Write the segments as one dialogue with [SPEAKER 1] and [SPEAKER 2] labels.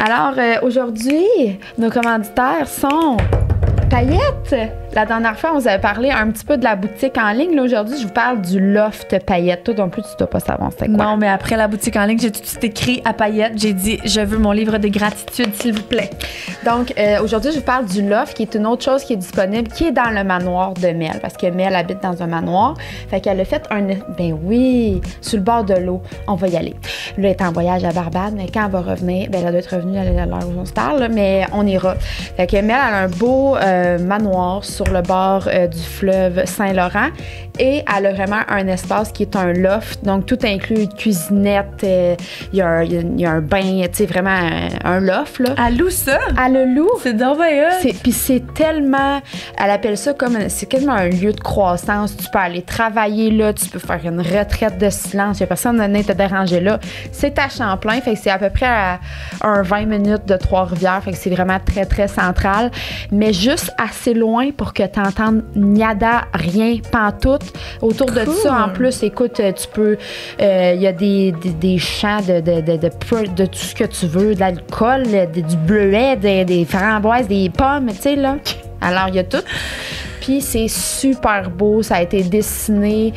[SPEAKER 1] Alors, aujourd'hui, nos commanditaires sont Paillettes. La dernière fois, on vous avait parlé un petit peu de la boutique en ligne. Là, aujourd'hui, je vous parle du loft Paillettes. Toi non plus, tu dois pas savoir c'était quoi.
[SPEAKER 2] Non, mais après la boutique en ligne, j'ai tout de suite écrit à Paillettes. J'ai dit, je veux mon livre de gratitude, s'il vous plaît.
[SPEAKER 1] Donc, aujourd'hui, je vous parle du loft, qui est une autre chose qui est disponible, qui est dans le manoir de Mel, parce que Mel habite dans un manoir. Fait qu'elle a fait ben oui, sur le bord de l'eau. On va y aller. Là, elle est en voyage à Barbade, mais quand elle va revenir, ben elle doit être revenue à l'heure où on se parle, là, mais on ira. Fait que Mel, elle a un beau manoir sur le bord du fleuve Saint-Laurent et elle a vraiment un espace qui est un loft, donc tout inclut une cuisinette, il y a un bain, tu sais, vraiment un loft, là.
[SPEAKER 2] Elle loue ça?
[SPEAKER 1] Elle le loue.
[SPEAKER 2] C'est dommage.
[SPEAKER 1] Puis c'est tellement, elle appelle ça comme, c'est quasiment un lieu de croissance. Tu peux aller travailler là, tu peux faire une retraite de silence, il n'y a personne à venir te déranger là. C'est à Champlain, fait que c'est à peu près à 20 minutes de Trois-Rivières, fait que c'est vraiment très, très central, mais juste assez loin pour que tu entendes niada, rien, pantoute. Autour de ça, en plus, écoute, tu peux, il y a des champs de tout ce que tu veux, de l'alcool, du bleuet, des framboises, des pommes, tu sais, là. Alors, il y a tout. Puis, c'est super beau. Ça a été dessiné,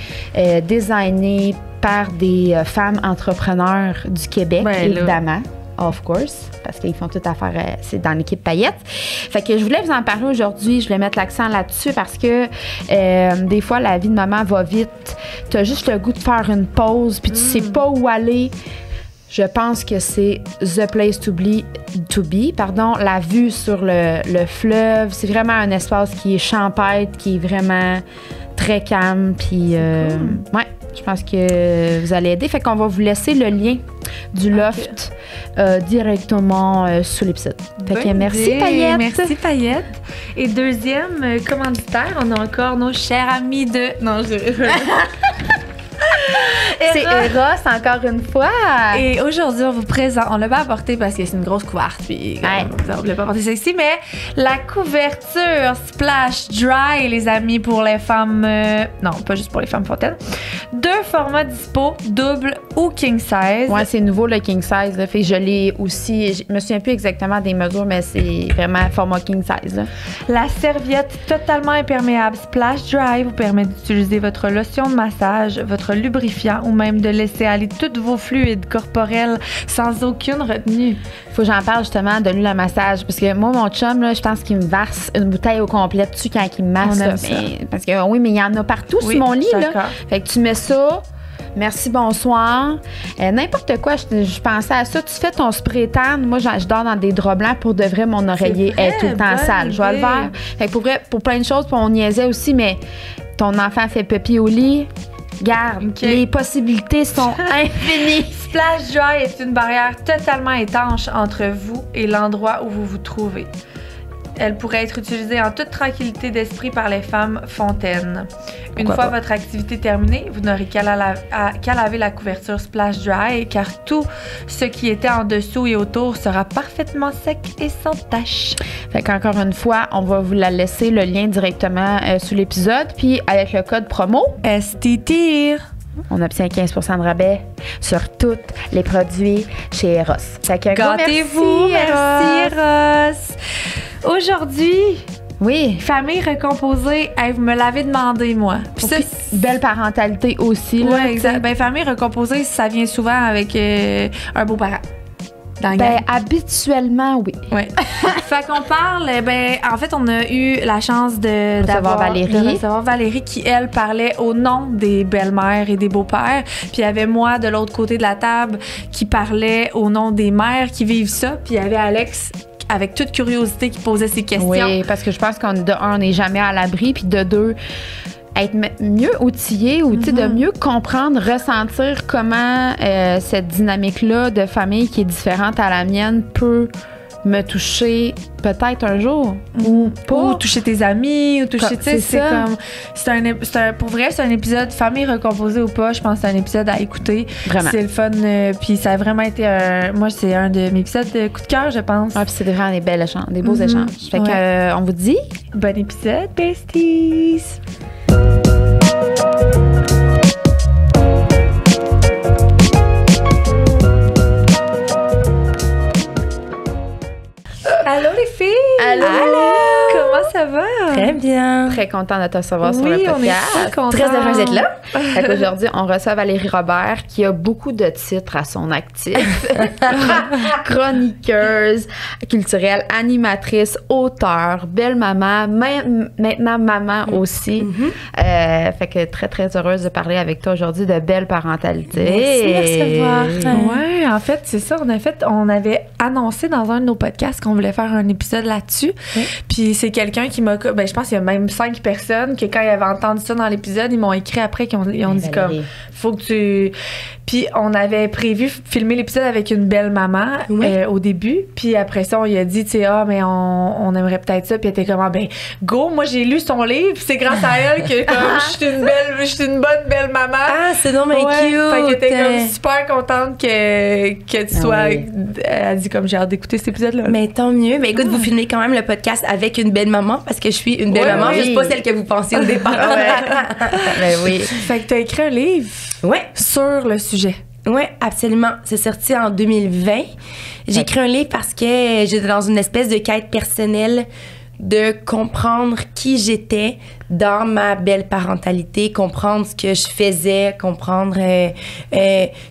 [SPEAKER 1] designé par des femmes entrepreneurs du Québec, évidemment. Of course, parce qu'ils font toute affaire, c'est dans l'équipe Paillettes. Fait que je voulais vous en parler aujourd'hui, je voulais mettre l'accent là-dessus parce que des fois, la vie de maman va vite. T'as juste le goût de faire une pause, puis tu sais pas où aller. Je pense que c'est the place to be, la vue sur le fleuve. C'est vraiment un espace qui est champêtre, qui est vraiment très calme, puis ouais. Je pense que vous allez aider. Fait qu'on va vous laisser le lien du loft directement sous l'épisode. Fait que merci Paillettes.
[SPEAKER 2] Merci Paillettes. Et deuxième commanditaire, on a encore nos chers amis de... Non,
[SPEAKER 1] c'est Eros, encore une fois.
[SPEAKER 2] Et aujourd'hui, on vous présente, on l'a pas apporté parce que c'est une grosse couverte, puis on l'a pas apporté ça ici, mais la couverture Splash Dry, les amis, pour les femmes, non, pas juste pour les femmes fontaines. 2 formats dispo, double ou king size.
[SPEAKER 1] Ouais, c'est nouveau le king size, là. Fait que je l'ai aussi, je me souviens plus exactement des mesures, mais c'est vraiment format king size, là.
[SPEAKER 2] La serviette totalement imperméable Splash Dry vous permet d'utiliser votre lotion de massage, votre lubrifiant ou même de laisser aller tous vos fluides corporels sans aucune retenue.
[SPEAKER 1] Faut que j'en parle justement de l'huile à massage parce que moi, mon chum, là, je pense qu'il me verse une bouteille au complet dessus quand il me masse. Parce que oui, mais il y en a partout sur mon lit. Là. Fait que tu mets ça. Merci, bonsoir. N'importe quoi, je pensais à ça. Tu fais ton spray tan. Moi, je dors dans des draps blancs. Pour de vrai, mon oreiller est tout le temps sale. Je vais le faire. Fait que pour vrai, pour plein de choses, puis on niaisait aussi, mais ton enfant fait pipi au lit. Garde, les possibilités sont infinies.
[SPEAKER 2] Splash Dry est une barrière totalement étanche entre vous et l'endroit où vous vous trouvez. Elle pourrait être utilisée en toute tranquillité d'esprit par les femmes fontaines. Une fois votre activité terminée, vous n'aurez qu'à laver la couverture Splash Dry car tout ce qui était en dessous et autour sera parfaitement sec et sans tache.
[SPEAKER 1] Fait qu'encore une fois, on va vous la laisser le lien directement sous l'épisode. Puis avec le code promo
[SPEAKER 2] STTIR,
[SPEAKER 1] on obtient 15% de rabais sur tous les produits chez Eros. Fait que
[SPEAKER 2] gâtez-vous, merci Eros. Aujourd'hui,
[SPEAKER 1] oui,
[SPEAKER 2] famille recomposée, vous me l'avez demandé, moi.
[SPEAKER 1] Puis ça, belle parentalité aussi.
[SPEAKER 2] Oui, exact. Ben, famille recomposée, ça vient souvent avec un beau-parent.
[SPEAKER 1] Habituellement, oui.
[SPEAKER 2] Ouais. Fait qu'on parle, en fait, on a eu la chance de recevoir Valérie qui, elle, parlait au nom des belles-mères et des beaux-pères. Puis il y avait moi, de l'autre côté de la table, qui parlait au nom des mères qui vivent ça. Puis il y avait Alex avec toute curiosité qui posait ses questions.
[SPEAKER 1] Oui, parce que je pense qu'on n'est jamais à l'abri, puis de 2, être mieux outillé ou de mieux comprendre, ressentir comment cette dynamique-là de famille qui est différente à la mienne peut me toucher peut-être un jour ou pas.
[SPEAKER 2] Ou toucher tes amis, ou toucher, tu sais, pour vrai, c'est un épisode famille recomposée ou pas, je pense que c'est un épisode à écouter.
[SPEAKER 1] Vraiment.
[SPEAKER 2] C'est le fun, puis ça a vraiment été moi, c'est un de mes épisodes de coup de cœur, je pense.
[SPEAKER 1] Ah, puis c'est vraiment des belles échanges, des beaux échanges. Fait que, on vous dit
[SPEAKER 2] bon épisode, besties! Allô les filles!
[SPEAKER 1] Allô!
[SPEAKER 2] Comment ça va?
[SPEAKER 3] Très bien.
[SPEAKER 1] Très content de te recevoir sur le
[SPEAKER 2] Oui, on est
[SPEAKER 1] podcast.
[SPEAKER 2] très contents.
[SPEAKER 3] Très heureuse d'être là.
[SPEAKER 1] Fait qu'aujourd'hui, on reçoit Valérie Robert qui a beaucoup de titres à son actif. Chroniqueuse culturelle, animatrice, auteure, belle maman, maintenant maman aussi. Fait que très, très heureuse de parler avec toi aujourd'hui de belle parentalité.
[SPEAKER 3] Merci de recevoir.
[SPEAKER 2] Ouais, en fait, c'est ça. On avait annoncé dans un de nos podcasts qu'on voulait faire un épisode là-dessus.
[SPEAKER 3] Oui.
[SPEAKER 2] Puis c'est quelqu'un qui m'a... Ben, je pense qu'il y a même 5 personnes que quand ils avaient entendu ça dans l'épisode, ils m'ont écrit après, ils ont dit comme... Faut que tu... Puis on avait prévu filmer l'épisode avec une belle maman au début. Puis après ça, on lui a dit, tu sais, mais on aimerait peut-être ça. Puis elle était comme, ben, go, moi j'ai lu son livre. Puis c'est grâce à elle que comme je suis une bonne belle maman.
[SPEAKER 3] Ah, c'est donc bien cute.
[SPEAKER 2] Fait qu'elle était comme super contente que tu sois...
[SPEAKER 1] oui.
[SPEAKER 2] Elle a dit comme, j'ai hâte d'écouter cet épisode-là.
[SPEAKER 3] Mais tant mieux. Mais écoute, vous filmez quand même le podcast avec une belle maman parce que je suis une belle maman.
[SPEAKER 1] oui.
[SPEAKER 3] Juste pas celle que vous pensiez au départ.
[SPEAKER 1] Ben oui.
[SPEAKER 2] Fait que t'as écrit un livre sur le sujet.
[SPEAKER 3] Oui, absolument. C'est sorti en 2020. J'ai écrit un livre parce que j'étais dans une espèce de quête personnelle de comprendre qui j'étais dans ma belle parentalité, comprendre ce que je faisais, comprendre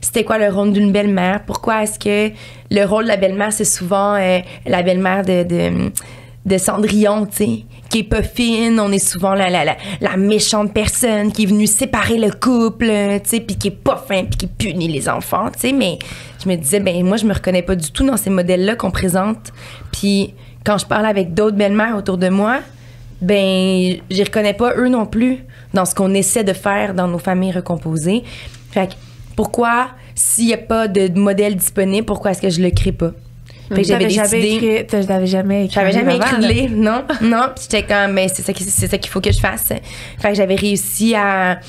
[SPEAKER 3] c'était quoi le rôle d'une belle-mère, pourquoi est-ce que le rôle de la belle-mère, c'est souvent la belle-mère de Cendrillon, tu sais, qui est pas fine, on est souvent la méchante personne qui est venue séparer le couple, tu sais, puis qui est pas fin, puis qui punit les enfants, tu sais, mais je me disais, ben moi, je me reconnais pas du tout dans ces modèles-là qu'on présente, puis quand je parle avec d'autres belles-mères autour de moi, ben j'y reconnais pas eux non plus dans ce qu'on essaie de faire dans nos familles recomposées. Fait que pourquoi, s'il y a pas de modèle disponible, pourquoi est-ce que je le crée pas? Fait que j'avais décidé...
[SPEAKER 2] J'avais jamais écrit
[SPEAKER 3] le livre, non. Puis j'étais comme, mais c'est ça qu'il faut que je fasse. Fait que j'avais réussi à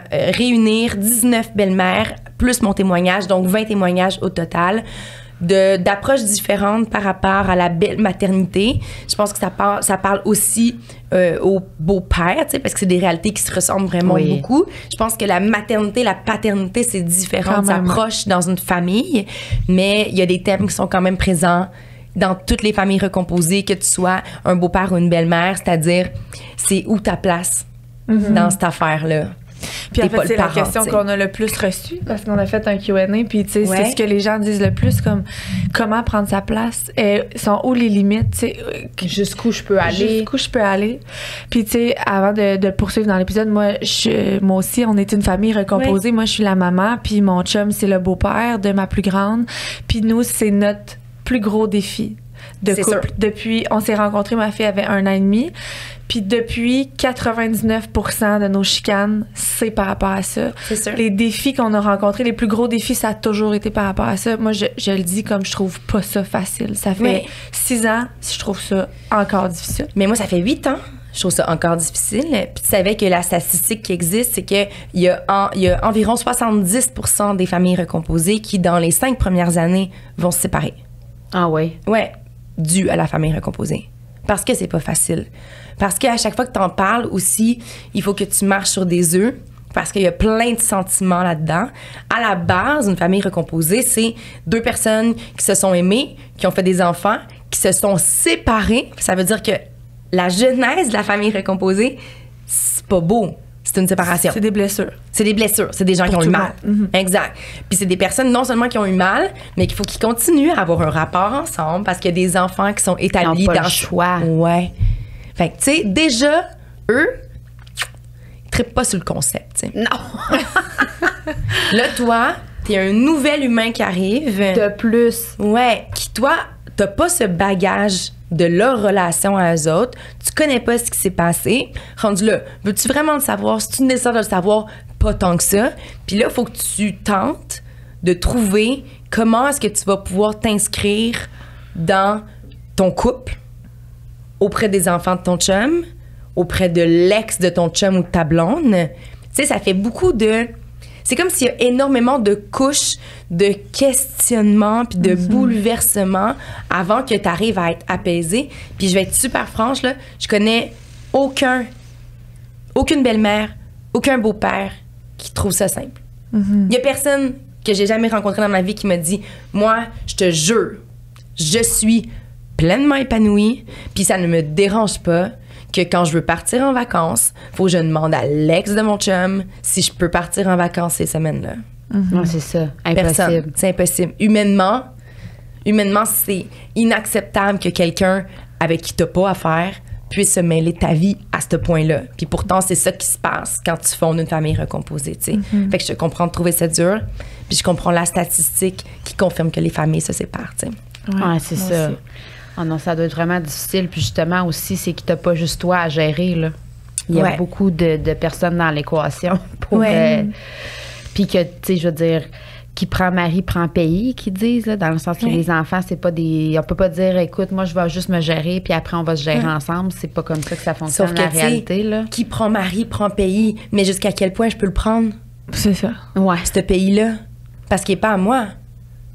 [SPEAKER 3] réunir 19 belles-mères, plus mon témoignage, donc 20 témoignages au total, d'approches différentes par rapport à la belle maternité. Je pense que ça parle aussi aux beaux-pères, tu sais, parce que c'est des réalités qui se ressemblent vraiment beaucoup. Je pense que la maternité, la paternité, c'est différent, ça approche dans une famille, mais il y a des thèmes qui sont quand même présents dans toutes les familles recomposées, que tu sois un beau-père ou une belle-mère, c'est-à-dire, c'est où ta place dans cette affaire-là.
[SPEAKER 2] Puis en fait, c'est la question qu'on a le plus reçue parce qu'on a fait un Q&A. Puis tu sais, c'est ce que les gens disent le plus, comme comment prendre sa place, sont où les limites, tu sais,
[SPEAKER 1] jusqu'où je peux aller.
[SPEAKER 2] Puis tu sais, avant de poursuivre dans l'épisode, moi aussi, on est une famille recomposée. Moi, je suis la maman, puis mon chum, c'est le beau-père de ma plus grande. Puis nous, c'est notre plus gros défi de couple. Sûr. Depuis, on s'est rencontrés, ma fille avait 1 an et demi. Puis depuis, 99% de nos chicanes, c'est par rapport à ça.
[SPEAKER 3] C'est sûr.
[SPEAKER 2] Les défis qu'on a rencontrés, les plus gros défis, ça a toujours été par rapport à ça. Moi, je le dis comme je trouve pas ça facile. Ça fait 6 ans, je trouve ça encore difficile.
[SPEAKER 3] Mais moi, ça fait 8 ans. Je trouve ça encore difficile. Puis tu savais que la statistique qui existe, c'est qu'il y a environ 70% des familles recomposées qui, dans les 5 premières années, vont se séparer.
[SPEAKER 1] Ah oui?
[SPEAKER 3] Ouais, dû à la famille recomposée. Parce que c'est pas facile. Parce qu'à chaque fois que t'en parles aussi, il faut que tu marches sur des œufs. Parce qu'il y a plein de sentiments là-dedans. À la base, une famille recomposée, c'est 2 personnes qui se sont aimées, qui ont fait des enfants, qui se sont séparées. Ça veut dire que la genèse de la famille recomposée, c'est pas beau. C'est une séparation.
[SPEAKER 2] C'est des blessures.
[SPEAKER 3] C'est des blessures. C'est des gens qui ont eu mal. Exact. Puis c'est des personnes non seulement qui ont eu mal, mais qu'il faut qu'ils continuent à avoir un rapport ensemble parce qu'il y a des enfants qui sont établis dans
[SPEAKER 1] le choix.
[SPEAKER 3] Ouais. Fait que, tu sais, déjà, eux, ils trippent pas sur le concept, tu sais.
[SPEAKER 1] Non.
[SPEAKER 3] Là, toi, t'es un nouvel humain qui arrive.
[SPEAKER 1] De plus.
[SPEAKER 3] Ouais. Qui, toi, t'as pas ce bagage de leur relation à eux autres. Tu connais pas ce qui s'est passé. Rendu là, veux-tu vraiment le savoir? Si tu décides de le savoir, pas tant que ça. Puis là, il faut que tu tentes de trouver comment est-ce que tu vas pouvoir t'inscrire dans ton couple, auprès des enfants de ton chum, auprès de l'ex de ton chum ou de ta blonde. Tu sais, ça fait beaucoup de... C'est comme s'il y a énormément de couches de questionnement puis de bouleversement avant que tu arrives à être apaisé. Puis je vais être super franche, là, je connais aucune belle-mère, aucun beau-père qui trouve ça simple. Il y a personne que j'ai jamais rencontré dans ma vie qui m'a dit « Moi, je te jure, je suis pleinement épanouie, puis ça ne me dérange pas que quand je veux partir en vacances, faut que je demande à l'ex de mon chum si je peux partir en vacances ces semaines-là.
[SPEAKER 1] Non, c'est ça. Impossible.
[SPEAKER 3] Personne. C'est impossible. Humainement, c'est inacceptable que quelqu'un avec qui t'as pas affaire puisse se mêler de ta vie à ce point-là. Puis pourtant, c'est ça qui se passe quand tu fondes une famille recomposée, tu sais. Fait que je comprends de trouver ça dur, puis je comprends la statistique qui confirme que les familles se séparent, tu sais.
[SPEAKER 1] Ouais, c'est ça. Oh non, ça doit être vraiment difficile. Puis justement aussi, c'est que t'as pas juste toi à gérer, là. Il y a beaucoup de personnes dans l'équation pour... puis que, tu sais, je veux dire, qui prend mari prend pays, qu'ils disent, là, dans le sens que les enfants, c'est pas des... On peut pas dire, écoute, moi, je vais juste me gérer, puis après, on va se gérer ensemble. C'est pas comme ça que ça fonctionne.
[SPEAKER 3] Sauf que,
[SPEAKER 1] la réalité, là.
[SPEAKER 3] Qui prend mari prend pays, mais jusqu'à quel point je peux le prendre?
[SPEAKER 2] C'est ça.
[SPEAKER 3] Ouais. Ce pays-là. Parce qu'il est pas à moi.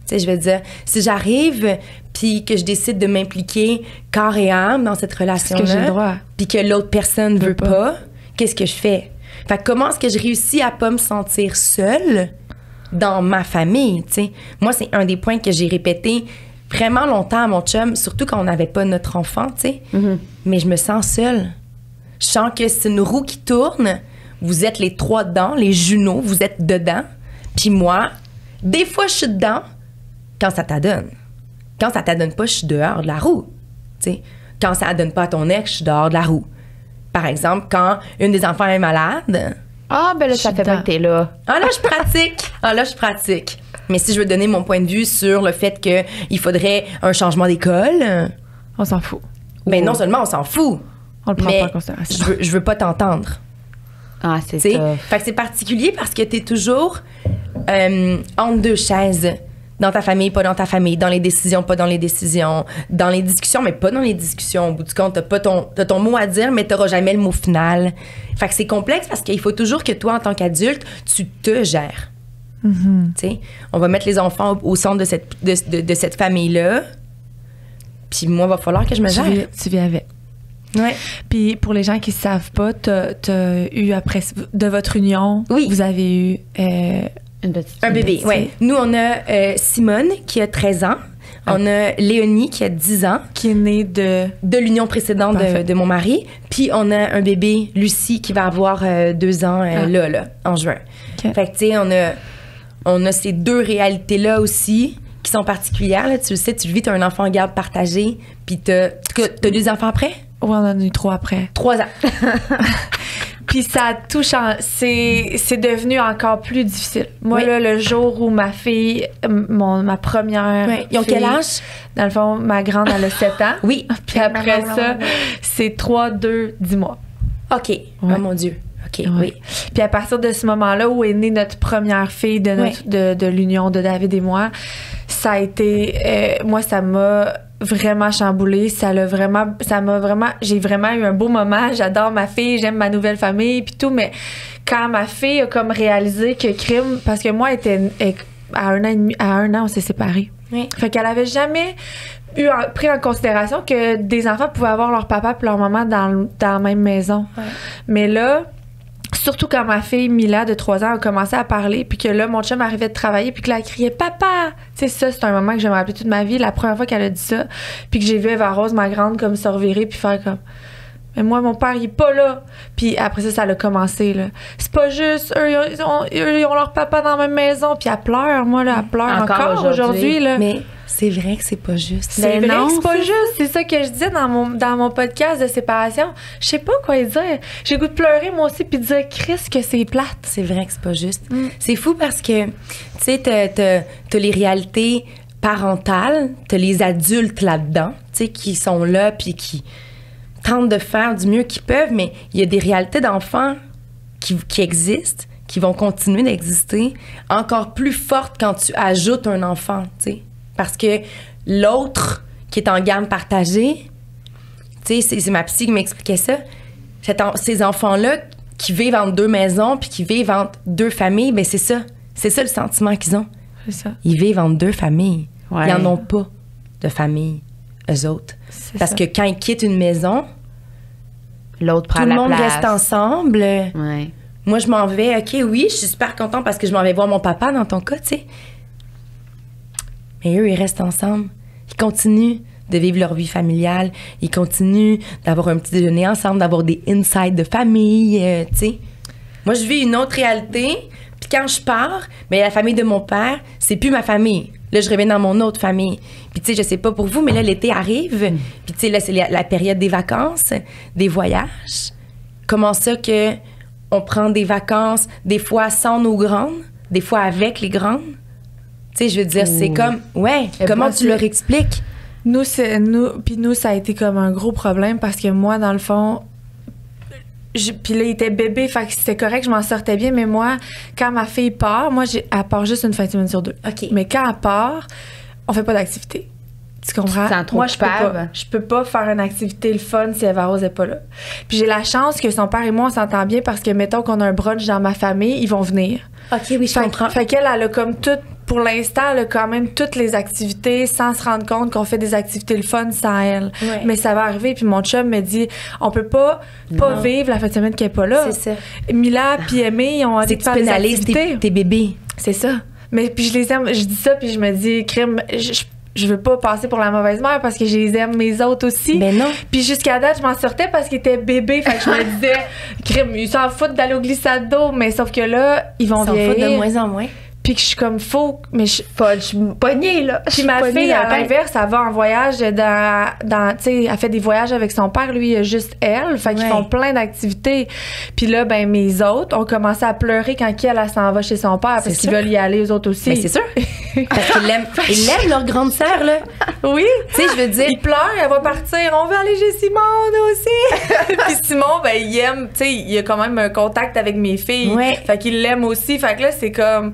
[SPEAKER 3] Tu sais, je veux dire, si j'arrive, puis que je décide de m'impliquer corps et âme dans cette relation-là,
[SPEAKER 2] que j'ai le droit.
[SPEAKER 3] Puis que l'autre personne veut pas, qu'est-ce que je fais? Fait que comment est-ce que je réussis à pas me sentir seule dans ma famille, tu sais? Moi, c'est un des points que j'ai répété vraiment longtemps à mon chum, surtout quand on n'avait pas notre enfant, tu sais. Mais je me sens seule. Je sens que c'est une roue qui tourne. Vous êtes les trois dedans, les jumeaux, vous êtes dedans. Puis moi, des fois, je suis dedans quand ça t'adonne. Quand ça t'adonne pas, je suis dehors de la roue, tu sais. Quand ça adonne pas à ton ex, je suis dehors de la roue. Par exemple, quand une des enfants est malade...
[SPEAKER 1] Ah, ben là, ça fait pas que t'es là.
[SPEAKER 3] Ah là, je pratique. Mais si je veux donner mon point de vue sur le fait qu'il faudrait un changement d'école...
[SPEAKER 2] On s'en fout.
[SPEAKER 3] Ben non seulement on s'en fout,
[SPEAKER 2] on le prend
[SPEAKER 3] mais
[SPEAKER 2] pas en considération.
[SPEAKER 3] je veux pas t'entendre.
[SPEAKER 1] Ah, c'est
[SPEAKER 3] T'sais?
[SPEAKER 1] ça.
[SPEAKER 3] Fait que c'est particulier parce que t'es toujours entre deux chaises. Dans ta famille, pas dans ta famille. Dans les décisions, pas dans les décisions. Dans les discussions, mais pas dans les discussions. Au bout du compte, t'as ton mot à dire, mais t'auras jamais le mot final. Fait que c'est complexe parce qu'il faut toujours que toi, en tant qu'adulte, tu te gères. T'sais? On va mettre les enfants au centre de cette famille-là. Puis moi, il va falloir que je me gère.
[SPEAKER 2] Tu vis avec.
[SPEAKER 3] Ouais.
[SPEAKER 2] Puis pour les gens qui ne savent pas, t'as eu après de votre union, vous avez eu
[SPEAKER 3] un bébé. Ouais. Nous, on a Simone qui a 13 ans. On a Léonie qui a 10 ans.
[SPEAKER 2] Qui est née de
[SPEAKER 3] l'union précédente de mon mari. Puis on a un bébé, Lucie, qui va avoir 2 ans là, en juin. Okay. Fait que tu sais, on a ces deux réalités-là aussi qui sont particulières. Là. Tu le sais, tu le vis, t'as un enfant en garde partagé. Puis t'as 2 enfants après?
[SPEAKER 2] Oui, on en a eu 3 après.
[SPEAKER 3] 3 ans.
[SPEAKER 2] Puis ça a tout changé. C'est devenu encore plus difficile. Moi, là, le jour où ma fille, ma première
[SPEAKER 3] Ils ont
[SPEAKER 2] fille,
[SPEAKER 3] quel âge?
[SPEAKER 2] Dans le fond, ma grande, elle a 7 ans.
[SPEAKER 3] Oui.
[SPEAKER 2] Puis après ça, c'est 3, 2, 10 mois.
[SPEAKER 3] OK. Oh mon Dieu. OK, oui.
[SPEAKER 2] Puis à partir de ce moment-là où est née notre première fille de l'union de David et moi, ça a été... moi, ça m'a vraiment chamboulée. J'ai vraiment eu un beau moment. J'adore ma fille, j'aime ma nouvelle famille, puis tout. Mais quand ma fille a comme réalisé que crime... Parce que moi, à 1 an et demi, à 1 an, on s'est séparés.
[SPEAKER 3] Oui.
[SPEAKER 2] Fait qu'elle avait jamais pris en considération que des enfants pouvaient avoir leur papa et leur maman dans la même maison. Ouais. Mais là... Surtout quand ma fille Mila de 3 ans a commencé à parler, puis que là, mon chum arrivait de travailler, puis que là, elle criait « Papa! » Tu sais, ça, c'est un moment que je me rappelle toute ma vie, la première fois qu'elle a dit ça, puis que j'ai vu Eva Rose, ma grande, comme se revirer, puis faire comme « Mais moi, mon père, il est pas là! » Puis après ça a commencé, là. C'est pas juste, eux, ils ont leur papa dans la même maison, puis elle pleure, moi, là, elle pleure encore aujourd'hui, là.
[SPEAKER 3] Mais c'est vrai que c'est pas juste.
[SPEAKER 2] C'est vrai que c'est pas juste. C'est ça que je disais dans mon podcast de séparation. Je sais pas quoi dire. J'ai le goût de pleurer, moi aussi, puis de dire, Chris, que c'est plate.
[SPEAKER 3] C'est vrai que c'est pas juste. C'est fou parce que, tu sais, t'as les réalités parentales, t'as les adultes là-dedans, tu sais, qui sont là, puis qui tentent de faire du mieux qu'ils peuvent, mais il y a des réalités d'enfants qui existent, qui vont continuer d'exister, encore plus fortes quand tu ajoutes un enfant, tu sais. Parce que l'autre qui est en gamme partagée, tu sais, c'est ma psy qui m'expliquait ça. Ces enfants-là qui vivent entre 2 maisons puis qui vivent entre 2 familles, ben c'est ça. C'est ça le sentiment qu'ils ont.
[SPEAKER 2] C'est ça.
[SPEAKER 3] Ils vivent entre 2 familles.
[SPEAKER 1] Ouais.
[SPEAKER 3] Ils n'en ont pas de famille, eux autres. Parce que quand ils quittent une maison,
[SPEAKER 1] l'autre prend la place.
[SPEAKER 3] Tout le monde reste ensemble.
[SPEAKER 1] Ouais.
[SPEAKER 3] Moi, je m'en vais. OK, oui, je suis super contente parce que je m'en vais voir mon papa dans ton cas, tu sais. Mais eux, ils restent ensemble. Ils continuent de vivre leur vie familiale. Ils continuent d'avoir un petit déjeuner ensemble, d'avoir des insights de famille, tu sais. Moi, je vis une autre réalité. Puis quand je pars, mais la famille de mon père, c'est plus ma famille. Là, je reviens dans mon autre famille. Puis, tu sais, je sais pas pour vous, mais là, l'été arrive. Puis, tu sais, là, c'est la période des vacances, des voyages. Comment ça que on prend des vacances, des fois sans nos grandes, des fois avec les grandes? Tu sais, je veux dire, c'est comme... Ouais, comment tu leur expliques?
[SPEAKER 2] Nous, ça a été comme un gros problème parce que moi, dans le fond... Puis là, il était bébé, fait que c'était correct, je m'en sortais bien. Mais moi, quand ma fille part, elle part juste une fin de semaine sur 2.
[SPEAKER 3] OK.
[SPEAKER 2] Mais quand elle part, on fait pas d'activité. Tu comprends?
[SPEAKER 1] Tu te sens trop
[SPEAKER 2] moi,
[SPEAKER 1] coupable.
[SPEAKER 2] je peux pas faire une activité le fun si Eva Rose est pas là. Puis j'ai la chance que son père et moi, on s'entend bien parce que, mettons qu'on a un brunch dans ma famille, ils vont venir.
[SPEAKER 3] OK, oui, je comprends.
[SPEAKER 2] Fait qu'elle, elle a comme tout... Pour l'instant, elle a quand même toutes les activités sans se rendre compte qu'on fait des activités le fun sans elle.
[SPEAKER 3] Ouais.
[SPEAKER 2] Mais ça va arriver. Puis mon chum me dit, on peut pas vivre la fin de semaine qu'elle est pas là.
[SPEAKER 3] C'est ça.
[SPEAKER 2] Mila puis Aimée, ils ont envie de faire des activités.
[SPEAKER 3] Tes bébés.
[SPEAKER 2] C'est ça. Mais puis je les aime. Je dis ça puis je me dis, crime, je veux pas passer pour la mauvaise mère parce que je les aime mes autres aussi.
[SPEAKER 3] Ben non.
[SPEAKER 2] Puis jusqu'à date, je m'en sortais parce qu'ils étaient bébés. Fait que je me disais, crime, ils s'en foutent d'aller au glissade d'eau. Mais sauf que là, ils vont vieillir.
[SPEAKER 3] Ils s'en foutent de moins en moins.
[SPEAKER 2] Puis que je suis comme faux, mais je
[SPEAKER 1] suis pognée, là.
[SPEAKER 2] Puis ma fille, à l'inverse, elle va en voyage tu sais, elle fait des voyages avec son père, lui, il y a juste elle. Fait qu'ils font plein d'activités. Puis là, ben mes autres ont commencé à pleurer quand elle s'en va chez son père parce qu'ils veulent y aller, eux autres aussi.
[SPEAKER 3] Mais c'est sûr. Parce qu'ils l'aiment leur grande sœur, là.
[SPEAKER 2] Oui.
[SPEAKER 3] Tu sais, je veux dire.
[SPEAKER 2] Il pleure, elle va partir. On veut aller chez Simon, nous aussi. Puis Simon, ben, il aime, tu sais, il a quand même un contact avec mes filles.
[SPEAKER 3] Ouais.
[SPEAKER 2] Fait qu'il l'aime aussi. Fait que là, c'est comme.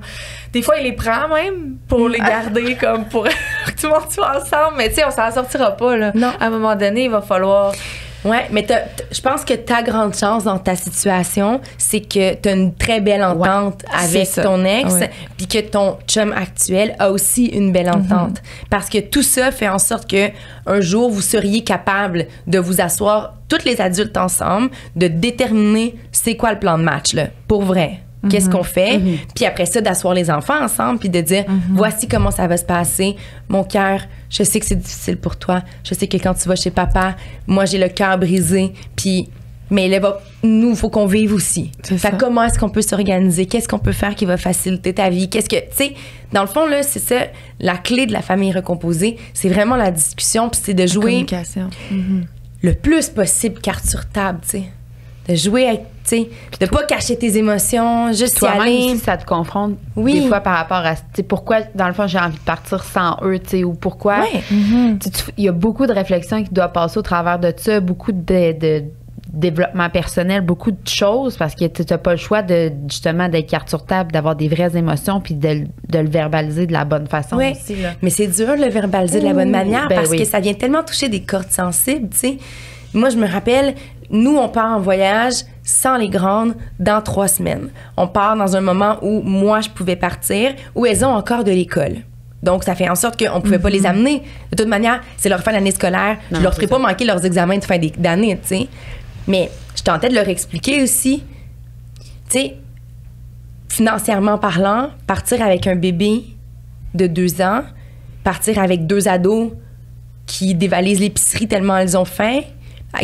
[SPEAKER 2] Des fois, il les prend même pour les garder, comme pour que tout le monde soit ensemble. Mais tu sais, on s'en sortira pas, là.
[SPEAKER 3] Non.
[SPEAKER 2] À un moment donné, il va falloir.
[SPEAKER 3] Ouais, mais je pense que ta grande chance dans ta situation, c'est que tu as une très belle entente avec ton ex, puis que ton chum actuel a aussi une belle entente. Parce que tout ça fait en sorte que un jour, vous seriez capable de vous asseoir, toutes les adultes ensemble, de déterminer c'est quoi le plan de match, là, pour vrai. Qu'est-ce qu'on fait? Puis après ça, d'asseoir les enfants ensemble, puis de dire, voici comment ça va se passer. Mon cœur, je sais que c'est difficile pour toi. Je sais que quand tu vas chez papa, moi, j'ai le cœur brisé. Puis, mais là, nous, il faut qu'on vive aussi. Fait comment est-ce qu'on peut s'organiser? Qu'est-ce qu'on peut faire qui va faciliter ta vie? Qu'est-ce que, tu sais, dans le fond, là, c'est ça, la clé de la famille recomposée, c'est vraiment la discussion, puis c'est de jouer
[SPEAKER 2] communication.
[SPEAKER 3] le plus possible carte sur table, tu sais. De jouer avec, tu sais, de pas cacher tes émotions, juste y aller.
[SPEAKER 1] Toi-même aussi, ça te confronte des fois par rapport à, tu sais, pourquoi, dans le fond, j'ai envie de partir sans eux, tu sais, ou pourquoi. Il y a beaucoup de réflexions qui doivent passer au travers de ça, beaucoup de développement personnel, beaucoup de choses, parce que tu n'as pas le choix de, justement, d'être carte sur table, d'avoir des vraies émotions, puis de le verbaliser de la bonne façon aussi. Là.
[SPEAKER 3] Mais c'est dur de le verbaliser de la bonne manière, parce que ça vient tellement toucher des cordes sensibles, tu sais. Moi, je me rappelle, nous, on part en voyage sans les grandes dans 3 semaines. On part dans un moment où moi, je pouvais partir, où elles ont encore de l'école. Donc, ça fait en sorte qu'on ne pouvait pas les amener. De toute manière, c'est leur fin d'année scolaire. Je leur ferai pas manquer leurs examens de fin d'année, tu sais. Mais je tentais de leur expliquer aussi, tu sais, financièrement parlant, partir avec un bébé de 2 ans, partir avec 2 ados qui dévalisent l'épicerie tellement elles ont faim,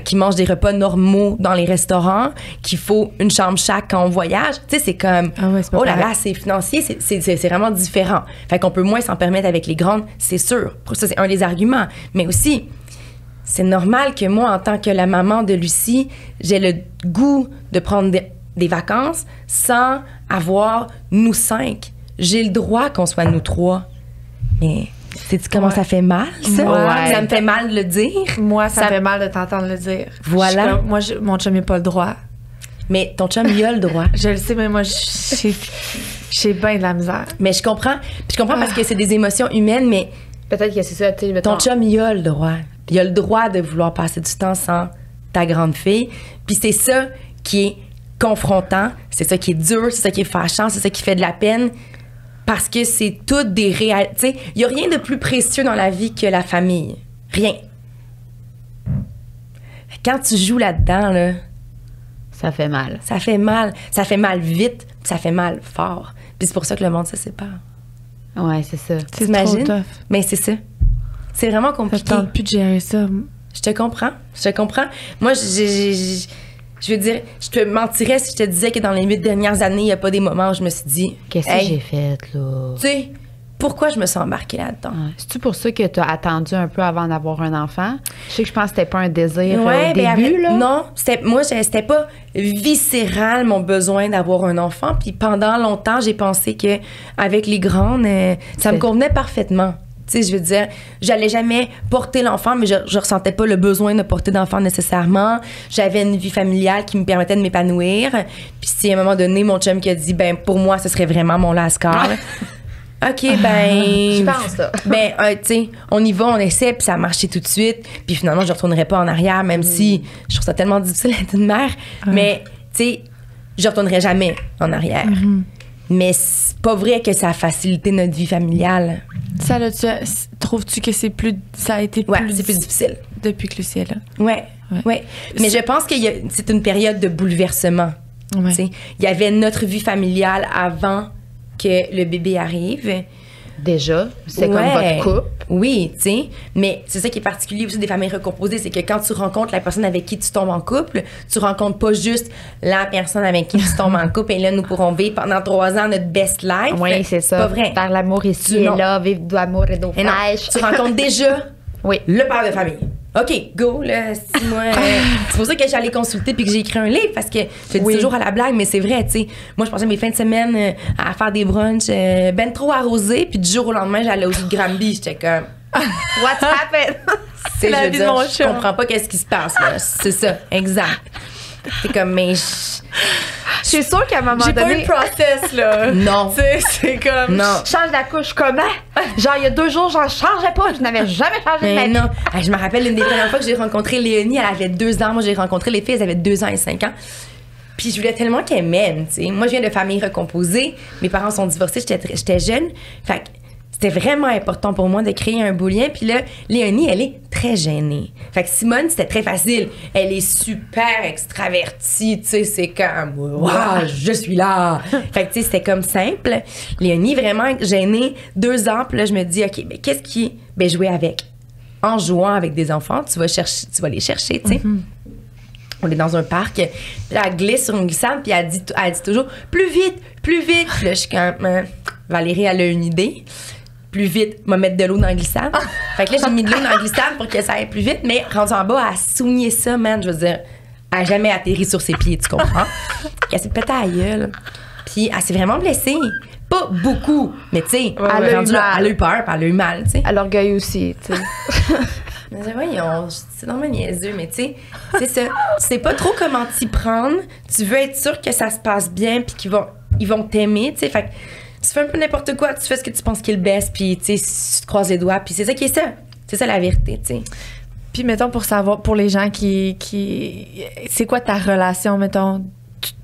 [SPEAKER 3] qui mangent des repas normaux dans les restaurants, qu'il faut une chambre chaque quand on voyage. Tu sais, c'est comme, oh là là, c'est financier, c'est vraiment différent. Fait qu'on peut moins s'en permettre avec les grandes, c'est sûr. Ça, c'est un des arguments. Mais aussi, c'est normal que moi, en tant que la maman de Lucie, j'ai le goût de prendre des vacances sans avoir nous 5. J'ai le droit qu'on soit nous 3. Mais... sais-tu comment ça fait mal, ça? Ça me fait mal de le dire.
[SPEAKER 2] Moi, ça me fait mal de t'entendre le dire.
[SPEAKER 3] Voilà.
[SPEAKER 2] Moi, mon chum n'a pas le droit.
[SPEAKER 3] Mais ton chum, il a le droit.
[SPEAKER 2] Je le sais, mais moi, j'ai bien de la misère.
[SPEAKER 3] Mais je comprends. Puis je comprends parce que c'est des émotions humaines, mais...
[SPEAKER 1] Peut-être que c'est ça, tu sais.
[SPEAKER 3] Ton chum, il a le droit. Il a le droit de vouloir passer du temps sans ta grande fille. Puis c'est ça qui est confrontant, c'est ça qui est dur, c'est ça qui est fâchant, c'est ça qui fait de la peine. Parce que c'est toutes des réalités. Il n'y a rien de plus précieux dans la vie que la famille. Rien. Quand tu joues là-dedans, là,
[SPEAKER 1] ça fait mal.
[SPEAKER 3] Ça fait mal. Ça fait mal vite, puis ça fait mal fort. Puis c'est pour ça que le monde se sépare.
[SPEAKER 1] Ouais, c'est ça.
[SPEAKER 3] T'imagines? Mais c'est ça. C'est vraiment
[SPEAKER 2] Ça
[SPEAKER 3] compliqué.
[SPEAKER 2] te tente plus de gérer ça.
[SPEAKER 3] Je te comprends. Moi, je veux dire, je te mentirais si je te disais que dans les 8 dernières années, il n'y a pas des moments où je me suis dit...
[SPEAKER 1] Qu'est-ce que j'ai fait, là?
[SPEAKER 3] Tu sais, pourquoi je me suis embarquée là-dedans?
[SPEAKER 1] Ouais. C'est-tu pour ça que tu as attendu un peu avant d'avoir un enfant? Je sais que je pense que c'était pas un désir au début, là.
[SPEAKER 3] Non, c'était pas viscéral mon besoin d'avoir un enfant. Puis pendant longtemps, j'ai pensé que avec les grandes, ça me convenait parfaitement. Tu sais, je veux dire, j'allais jamais porter l'enfant, mais je ressentais pas le besoin de porter d'enfant nécessairement. J'avais une vie familiale qui me permettait de m'épanouir. Puis si à un moment donné, mon chum qui a dit, ben pour moi, ce serait vraiment mon last call. OK, ben...
[SPEAKER 1] Je pense ça.
[SPEAKER 3] Ben, tu sais, on y va, on essaie, puis ça a marché tout de suite. Puis finalement, je retournerai pas en arrière, même si je trouve ça tellement difficile d'être une mère. Mais, tu sais, je retournerai jamais en arrière. Mais c'est pas vrai que ça a facilité notre vie familiale.
[SPEAKER 2] Ça, là, trouves-tu que ça a été plus...
[SPEAKER 3] Ouais, c'est plus difficile.
[SPEAKER 2] Depuis que Lucie est là.
[SPEAKER 3] Ouais. Mais je pense que c'est une période de bouleversement.
[SPEAKER 2] Ouais.
[SPEAKER 3] Tu sais, il y avait notre vie familiale avant que le bébé arrive.
[SPEAKER 1] Déjà, c'est comme votre couple.
[SPEAKER 3] Oui, tu sais. Mais c'est ça qui est particulier aussi des familles recomposées, c'est que quand tu rencontres la personne avec qui tu tombes en couple, tu rencontres pas juste la personne avec qui tu tombes en couple et là, nous pourrons vivre pendant 3 ans notre best life.
[SPEAKER 1] Oui, c'est ça.
[SPEAKER 3] Pas vrai.
[SPEAKER 1] Faire l'amour ici et là, vivre d'amour et d'eau fraîche.
[SPEAKER 3] Tu rencontres déjà le père de famille. OK, go, là, c'est pour ça que j'allais consulter puis que j'ai écrit un livre, parce que je le dis toujours à la blague, mais c'est vrai, tu sais. Moi, je passais mes fins de semaine à faire des brunchs ben trop arrosés, puis du jour au lendemain, j'allais au Granby, j'étais comme...
[SPEAKER 1] What's happened?
[SPEAKER 3] C'est
[SPEAKER 2] la vie de mon
[SPEAKER 3] je comprends pas qu'est-ce qui se passe, là. C'est ça, exact. C'est comme, mais...
[SPEAKER 1] Je suis sûre qu'à un moment
[SPEAKER 2] J'ai
[SPEAKER 1] donné...
[SPEAKER 2] pas eu le process, là.
[SPEAKER 3] Non.
[SPEAKER 2] Tu sais, c'est comme...
[SPEAKER 3] Non.
[SPEAKER 1] Change la couche comment? Genre, il y a 2 jours, j'en changeais pas. Je n'avais jamais changé de ma
[SPEAKER 3] Mais
[SPEAKER 1] vie.
[SPEAKER 3] non. Je me rappelle une des premières fois que j'ai rencontré Léonie, elle avait 2 ans. Moi, j'ai rencontré les filles, elles avaient 2 ans et 5 ans. Puis je voulais tellement qu'elles m'aiment, tu sais. Moi, je viens de famille recomposée. Mes parents sont divorcés, j'étais jeune. Fait que c'était vraiment important pour moi de créer un beau lien. Puis là, Léonie, elle est très gênée. Fait que Simone, c'était très facile. Elle est super extravertie, tu sais, c'est comme « Wow, je suis là! » Fait que, tu sais, c'était comme simple. Léonie, vraiment gênée, 2 ans. Puis là, je me dis « OK, ben qu'est-ce qui... Ben jouer avec. » En jouant avec des enfants, tu vas les chercher, tu sais. On est dans un parc, là, elle glisse sur une glissade, puis elle dit toujours « Plus vite! Plus vite! » Puis là, je suis comme Valérie, elle a une idée. Plus vite, m'a mettre de l'eau dans la glissade. Fait que là, j'ai mis de l'eau dans la glissade pour que ça aille plus vite, mais rendu en bas, elle a soigné ça, man. Je veux dire, elle n'a jamais atterri sur ses pieds, tu comprends? Elle s'est pétée à la gueule. Puis elle s'est vraiment blessée. Pas beaucoup, mais tu sais, elle a eu peur, puis elle a eu mal, tu sais.
[SPEAKER 1] À l'orgueil aussi, tu sais.
[SPEAKER 3] Mais voyons, c'est normalement niaiseux, mais tu sais, c'est ça. Tu sais pas trop comment t'y prendre. Tu veux être sûr que ça se passe bien, puis qu'ils vont t'aimer, tu sais. Fait que tu fais un peu n'importe quoi, tu fais ce que tu penses qu'il baisse, puis tu sais, tu te croises les doigts, puis c'est ça qui est ça. C'est ça la vérité, tu sais.
[SPEAKER 2] Puis mettons, pour savoir, pour les gens qui c'est quoi ta relation, mettons?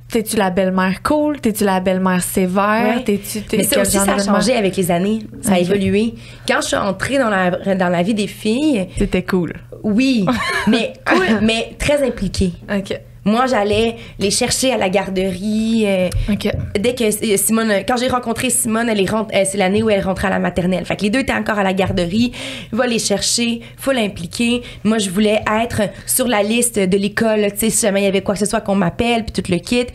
[SPEAKER 2] T'es-tu la belle-mère cool? T'es-tu la belle-mère sévère?
[SPEAKER 3] Ouais. Mais ça aussi, ça a changé avec les années. Ça a évolué. Quand je suis entrée dans la vie des filles...
[SPEAKER 2] C'était cool.
[SPEAKER 3] Oui, mais cool, mais très impliquée.
[SPEAKER 2] OK.
[SPEAKER 3] Moi, j'allais les chercher à la garderie.
[SPEAKER 2] OK.
[SPEAKER 3] Dès que Simone... Quand j'ai rencontré Simone, c'est l'année où elle rentrait à la maternelle. Fait que les deux étaient encore à la garderie. Va les chercher, faut l'impliquer. Moi, je voulais être sur la liste de l'école, tu sais, si jamais il y avait quoi que ce soit qu'on m'appelle, puis tout le kit.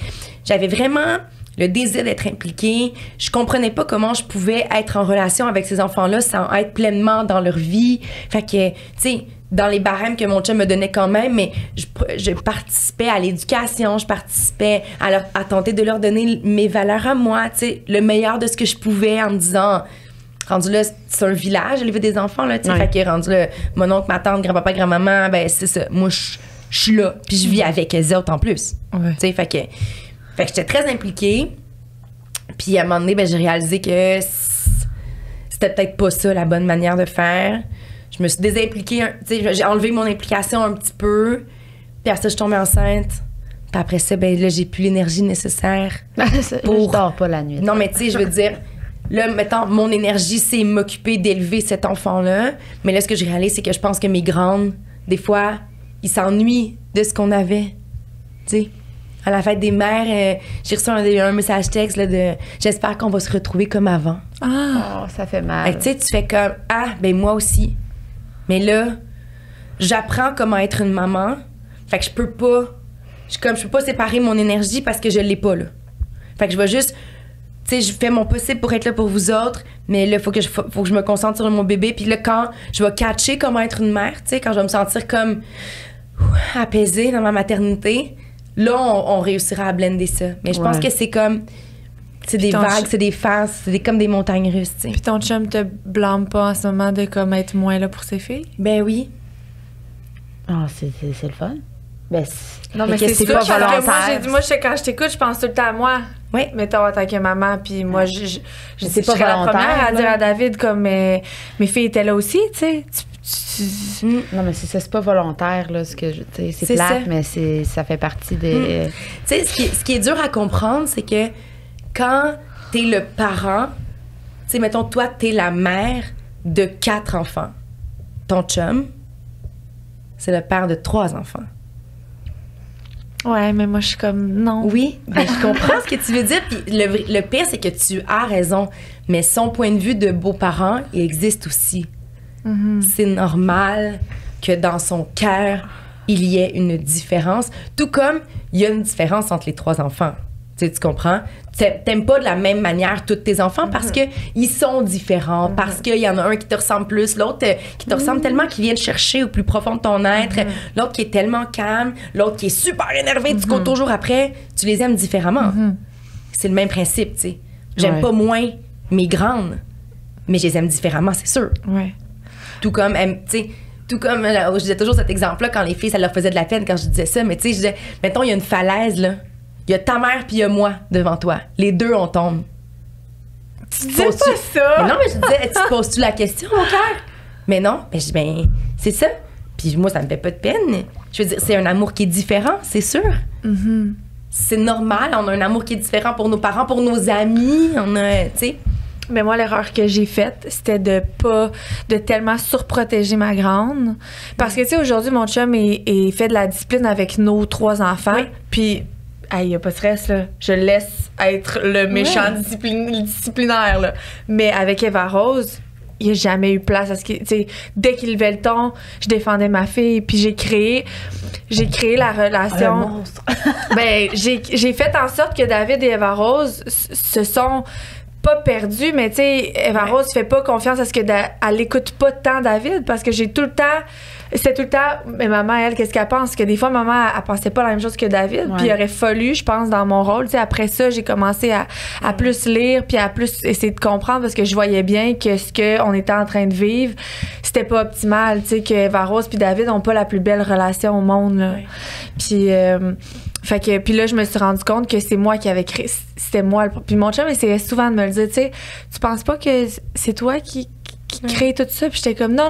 [SPEAKER 3] J'avais vraiment le désir d'être impliquée. Je comprenais pas comment je pouvais être en relation avec ces enfants-là sans être pleinement dans leur vie. Fait que, tu sais, dans les barèmes que mon chum me donnait quand même, mais je participais à l'éducation, je participais à tenter de leur donner mes valeurs à moi, tu sais, le meilleur de ce que je pouvais en me disant, rendu là, c'est un village, élever des enfants, là, tu sais, fait que rendu là, mon oncle, ma tante, grand-papa, grand-maman, ben c'est ça, moi, je suis là, puis je vis avec eux autres en plus, tu sais, fait que j'étais très impliquée, puis à un moment donné, ben j'ai réalisé que c'était peut-être pas ça la bonne manière de faire. Je me suis désimpliquée, j'ai enlevé mon implication un petit peu. Puis après ça, je suis tombée enceinte. Puis après ça, ben là, j'ai plus l'énergie nécessaire
[SPEAKER 1] pour... Je dors pas la nuit.
[SPEAKER 3] Non, mais tu sais, je veux dire, là, mettons, mon énergie, c'est m'occuper d'élever cet enfant-là. Mais là, ce que je réalise, c'est que je pense que mes grandes, des fois, ils s'ennuient de ce qu'on avait. Tu sais, à la fête des mères, j'ai reçu un message texte là, de « J'espère qu'on va se retrouver comme avant. »
[SPEAKER 1] Ah, ça fait mal.
[SPEAKER 3] Tu sais, tu fais comme « Ah, ben moi aussi. » Mais là, j'apprends comment être une maman. Fait que je peux pas séparer mon énergie parce que je l'ai pas, là. Fait que je vais juste, tu sais, je fais mon possible pour être là pour vous autres, mais là, faut que je me concentre sur mon bébé. Puis là, quand je vais catcher comment être une mère, tu sais, quand je vais me sentir comme apaisée dans ma maternité, là, on réussira à blender ça. Mais je pense que c'est comme... C'est des vagues, c'est des phases, c'est comme des montagnes russes, tu sais.
[SPEAKER 2] Puis ton chum te blâme pas en ce moment de comme être moins là pour ses filles?
[SPEAKER 3] Ben oui.
[SPEAKER 1] Ah, c'est le fun. Ben,
[SPEAKER 2] non, mais c'est
[SPEAKER 1] pas
[SPEAKER 2] ça,
[SPEAKER 1] volontaire.
[SPEAKER 2] Moi, quand je t'écoute, je pense tout le temps à moi.
[SPEAKER 3] Oui.
[SPEAKER 2] Mettons, en tant que maman, puis moi, je
[SPEAKER 1] c'est pas
[SPEAKER 2] serais la
[SPEAKER 1] volontaire,
[SPEAKER 2] première à
[SPEAKER 1] là.
[SPEAKER 2] dire à David comme mes filles étaient là aussi, tu sais.
[SPEAKER 1] Non, mais c'est pas volontaire, là, ce que c'est plate,
[SPEAKER 3] ça.
[SPEAKER 1] mais ça fait partie des...
[SPEAKER 3] Tu sais, ce qui est dur à comprendre, c'est que quand t'es le parent, tu sais, mettons, toi, t'es la mère de 4 enfants. Ton chum, c'est le père de 3 enfants.
[SPEAKER 2] Ouais, mais moi, je suis comme, non.
[SPEAKER 3] Oui, ben, je comprends ce que tu veux dire. Puis le pire, c'est que tu as raison. Mais son point de vue de beau-parent, il existe aussi. C'est normal que dans son cœur, il y ait une différence. Tout comme il y a une différence entre les 3 enfants. Tu comprends? T'aimes pas de la même manière tous tes enfants parce que ils sont différents, parce qu'il y en a un qui te ressemble plus, l'autre qui te ressemble tellement qu'il vient te chercher au plus profond de ton être, l'autre qui est tellement calme, l'autre qui est super énervé, tu cours toujours après. Tu les aimes différemment. C'est le même principe, tu sais. J'aime pas moins mes grandes, mais je les aime différemment, c'est sûr.
[SPEAKER 2] Ouais.
[SPEAKER 3] Tout comme, tu sais, je disais toujours cet exemple-là quand les filles, ça leur faisait de la peine quand je disais ça, mais tu sais, je disais, mettons, il y a une falaise, là. Il y a ta mère puis il y a moi devant toi. Les deux, on tombe.
[SPEAKER 2] Tu disais pas ça!
[SPEAKER 3] Mais non, mais je disais, tu te poses-tu la question, mon cœur? Mais non, mais je dis, ben, c'est ça. Puis moi, ça me fait pas de peine. Je veux dire, c'est un amour qui est différent, c'est sûr. C'est normal, on a un amour qui est différent pour nos parents, pour nos amis, on a, tu sais.
[SPEAKER 2] Mais moi, l'erreur que j'ai faite, c'était de tellement surprotéger ma grande. Parce que, tu sais, aujourd'hui, mon chum est fait de la discipline avec nos 3 enfants.
[SPEAKER 3] Oui.
[SPEAKER 2] Puis, il n'y a pas de stress, là. Je laisse être le méchant disciplinaire, là. Mais avec Eva Rose, il n'y a jamais eu place à ce que, tu sais, dès qu'il levait le ton, je défendais ma fille. Puis j'ai créé la relation.
[SPEAKER 1] Un monstre.
[SPEAKER 2] Ben, j'ai fait en sorte que David et Eva Rose se sont pas perdus, mais tu sais, Eva Rose fait pas confiance à ce que elle écoute pas tant David parce que c'était tout le temps, mais maman, elle, qu'est-ce qu'elle pense? Que des fois, maman, elle pensait pas la même chose que David.
[SPEAKER 1] Ouais.
[SPEAKER 2] Puis il aurait fallu, je pense, dans mon rôle. Tu sais, après ça, j'ai commencé à plus lire puis à plus essayer de comprendre parce que je voyais bien que ce qu'on était en train de vivre, c'était pas optimal. Tu sais, que Eva Rose puis David ont pas la plus belle relation au monde, là.
[SPEAKER 3] Ouais.
[SPEAKER 2] Puis, puis là, je me suis rendu compte que c'est moi qui avais créé. C'était moi. Puis mon chum essayait souvent de me le dire, tu sais, tu penses pas que c'est toi qui crée tout ça? Puis j'étais comme, non,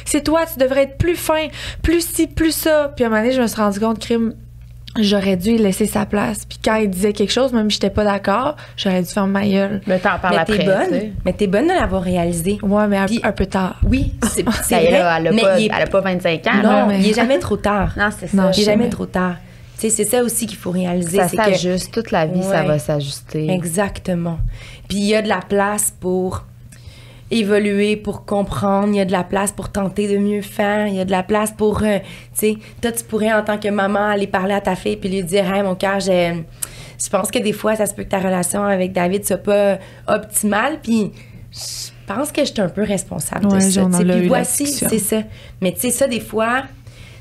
[SPEAKER 2] c'est toi, tu devrais être plus fin, plus ci, plus ça. Puis à un moment donné, je me suis rendu compte, crime, j'aurais dû lui laisser sa place. Puis quand il disait quelque chose, même si j'étais pas d'accord, j'aurais dû faire ma gueule.
[SPEAKER 1] Mais t'en parles après.
[SPEAKER 3] Mais t'es bonne de l'avoir réalisé.
[SPEAKER 2] Ouais, mais
[SPEAKER 3] Puis,
[SPEAKER 2] un peu tard.
[SPEAKER 3] Oui, c'est
[SPEAKER 1] Ben,
[SPEAKER 3] vrai.
[SPEAKER 1] là, elle a pas 25 ans.
[SPEAKER 3] Non,
[SPEAKER 1] là.
[SPEAKER 3] mais il est jamais trop tard.
[SPEAKER 1] Non, c'est ça.
[SPEAKER 2] Non,
[SPEAKER 3] Il est jamais
[SPEAKER 2] jamais.
[SPEAKER 3] trop tard. Tu sais, c'est ça aussi qu'il faut réaliser.
[SPEAKER 1] Ça
[SPEAKER 3] c'est que
[SPEAKER 1] s'ajuste. Toute la vie, ça
[SPEAKER 3] Ouais.
[SPEAKER 1] va s'ajuster.
[SPEAKER 3] Exactement. Puis il y a de la place pour évoluer, pour comprendre. Il y a de la place pour tenter de mieux faire. Il y a de la place pour, tu sais, toi, tu pourrais, en tant que maman, aller parler à ta fille puis lui dire, « Hey, mon cœur, je pense que des fois, ça se peut que ta relation avec David soit pas optimale. Puis je pense que je suis un peu responsable de
[SPEAKER 2] Ouais,
[SPEAKER 3] ça.
[SPEAKER 2] on en
[SPEAKER 3] tu sais.
[SPEAKER 2] a
[SPEAKER 3] Puis
[SPEAKER 2] eu la
[SPEAKER 3] voici,
[SPEAKER 2] discussion.
[SPEAKER 3] c'est ça. Mais tu sais, ça, des fois...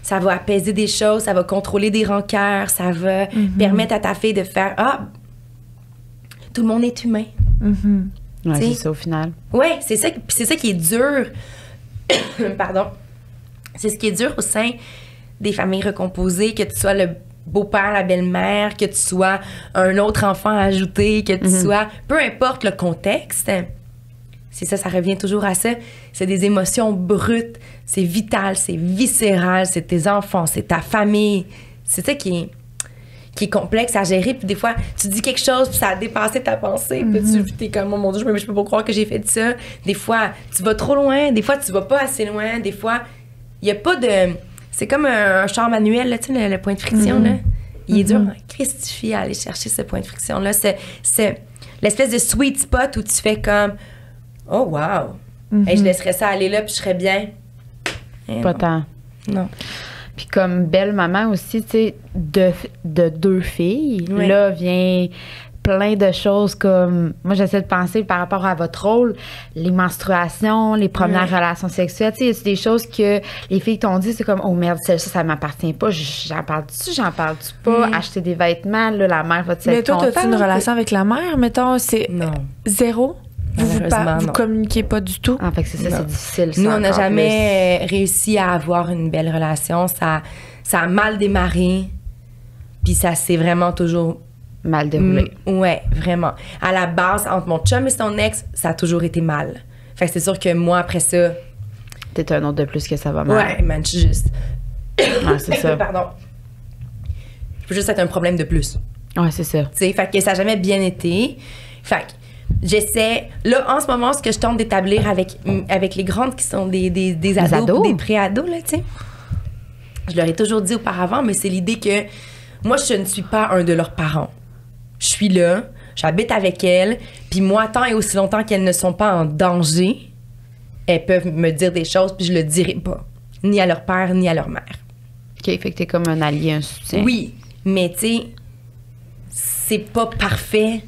[SPEAKER 3] Ça va apaiser des choses, ça va contrôler des rancœurs, ça va permettre à ta fille de faire « Ah, tout le monde est humain.
[SPEAKER 1] Ouais,
[SPEAKER 3] T'sais.
[SPEAKER 1] c'est ça au final. »
[SPEAKER 3] Ouais, c'est ça qui est dur. Pardon. C'est ce qui est dur au sein des familles recomposées, que tu sois le beau-père, la belle-mère, que tu sois un autre enfant ajouté, que tu sois... Peu importe le contexte, c'est ça, ça revient toujours à ça. C'est des émotions brutes, c'est vital, c'est viscéral, c'est tes enfants, c'est ta famille. C'est ça qui est complexe à gérer. Puis des fois, tu dis quelque chose, puis ça a dépassé ta pensée. Puis tu es comme, oh mon Dieu, je peux pas croire que j'ai fait ça. Des fois, tu vas trop loin. Des fois, tu vas pas assez loin. Des fois, il y a pas de... C'est comme un char manuel, là, tu sais, le point de friction, là. Il est dur en Christifie à aller chercher ce point de friction-là. C'est l'espèce de sweet spot où tu fais comme... Oh, wow! Hey, je laisserais ça aller là, puis je serais bien.
[SPEAKER 1] Pas tant.
[SPEAKER 3] Non.
[SPEAKER 1] Puis comme belle maman aussi, tu sais, de 2 filles,
[SPEAKER 3] Oui.
[SPEAKER 1] là vient plein de choses comme... Moi, j'essaie de penser par rapport à votre rôle, les menstruations, les premières
[SPEAKER 3] Oui.
[SPEAKER 1] relations sexuelles, tu sais, c'est des choses que les filles t'ont dit, c'est comme, oh merde, ça m'appartient pas, j'en parle-tu pas, acheter des vêtements, là, la mère va-tu
[SPEAKER 2] Mais
[SPEAKER 1] être
[SPEAKER 2] toi,
[SPEAKER 1] contente?
[SPEAKER 2] t'as-tu une relation avec la mère, mettons, c'est
[SPEAKER 3] Non.
[SPEAKER 2] zéro?
[SPEAKER 3] Malheureusement,
[SPEAKER 2] Vous
[SPEAKER 3] non.
[SPEAKER 2] communiquez pas du tout?
[SPEAKER 1] Ah, fait que c'est ça,
[SPEAKER 3] Non.
[SPEAKER 1] c'est difficile, ça,
[SPEAKER 3] Nous, on n'a
[SPEAKER 1] encore
[SPEAKER 3] jamais réussi à avoir une belle relation. Ça a mal démarré. Puis ça s'est vraiment toujours...
[SPEAKER 1] plus mal déroulé.
[SPEAKER 3] Ouais, vraiment. À la base, entre mon chum et son ex, ça a toujours été mal. Fait que c'est sûr que moi, après ça...
[SPEAKER 1] T'es un autre de plus que ça va mal.
[SPEAKER 3] Ouais, man, je suis juste...
[SPEAKER 1] Ouais, c'est ça.
[SPEAKER 3] Pardon. Je peux juste être un problème de plus.
[SPEAKER 1] Ouais, c'est ça.
[SPEAKER 3] Tu sais, fait que ça n'a jamais bien été. Fait que j'essaie... Là, en ce moment, ce que je tente d'établir avec les grandes qui sont des ados,
[SPEAKER 1] ados?
[SPEAKER 3] des pré-ados, là, tu sais. Je leur ai toujours dit auparavant, mais c'est l'idée que moi, je ne suis pas un de leurs parents. Je suis là, j'habite avec elles, puis moi, tant et aussi longtemps qu'elles ne sont pas en danger, elles peuvent me dire des choses, puis je le dirai pas. Ni à leur père, ni à leur mère.
[SPEAKER 1] OK, fait que t'es comme un allié, un soutien.
[SPEAKER 3] Oui, mais tu sais, c'est pas parfait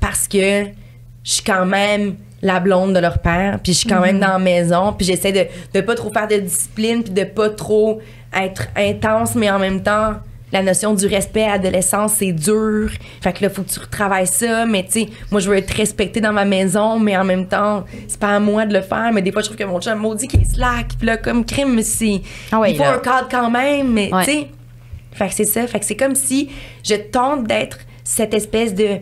[SPEAKER 3] parce que je suis quand même la blonde de leur père, puis je suis quand même dans la maison, puis j'essaie de pas trop faire de discipline, puis de pas trop être intense, mais en même temps, la notion du respect à l'adolescence, c'est dur. Fait que là, faut que tu retravailles ça, mais tu sais, moi, je veux être respectée dans ma maison, mais en même temps, c'est pas à moi de le faire, mais des fois, je trouve que mon chum maudit qui est slack, puis là, comme crime, c'est...
[SPEAKER 1] Ah ouais,
[SPEAKER 3] il faut
[SPEAKER 1] là.
[SPEAKER 3] un cadre quand même, mais
[SPEAKER 1] Ouais.
[SPEAKER 3] tu sais... Fait que c'est ça. Fait que c'est comme si je tente d'être cette espèce de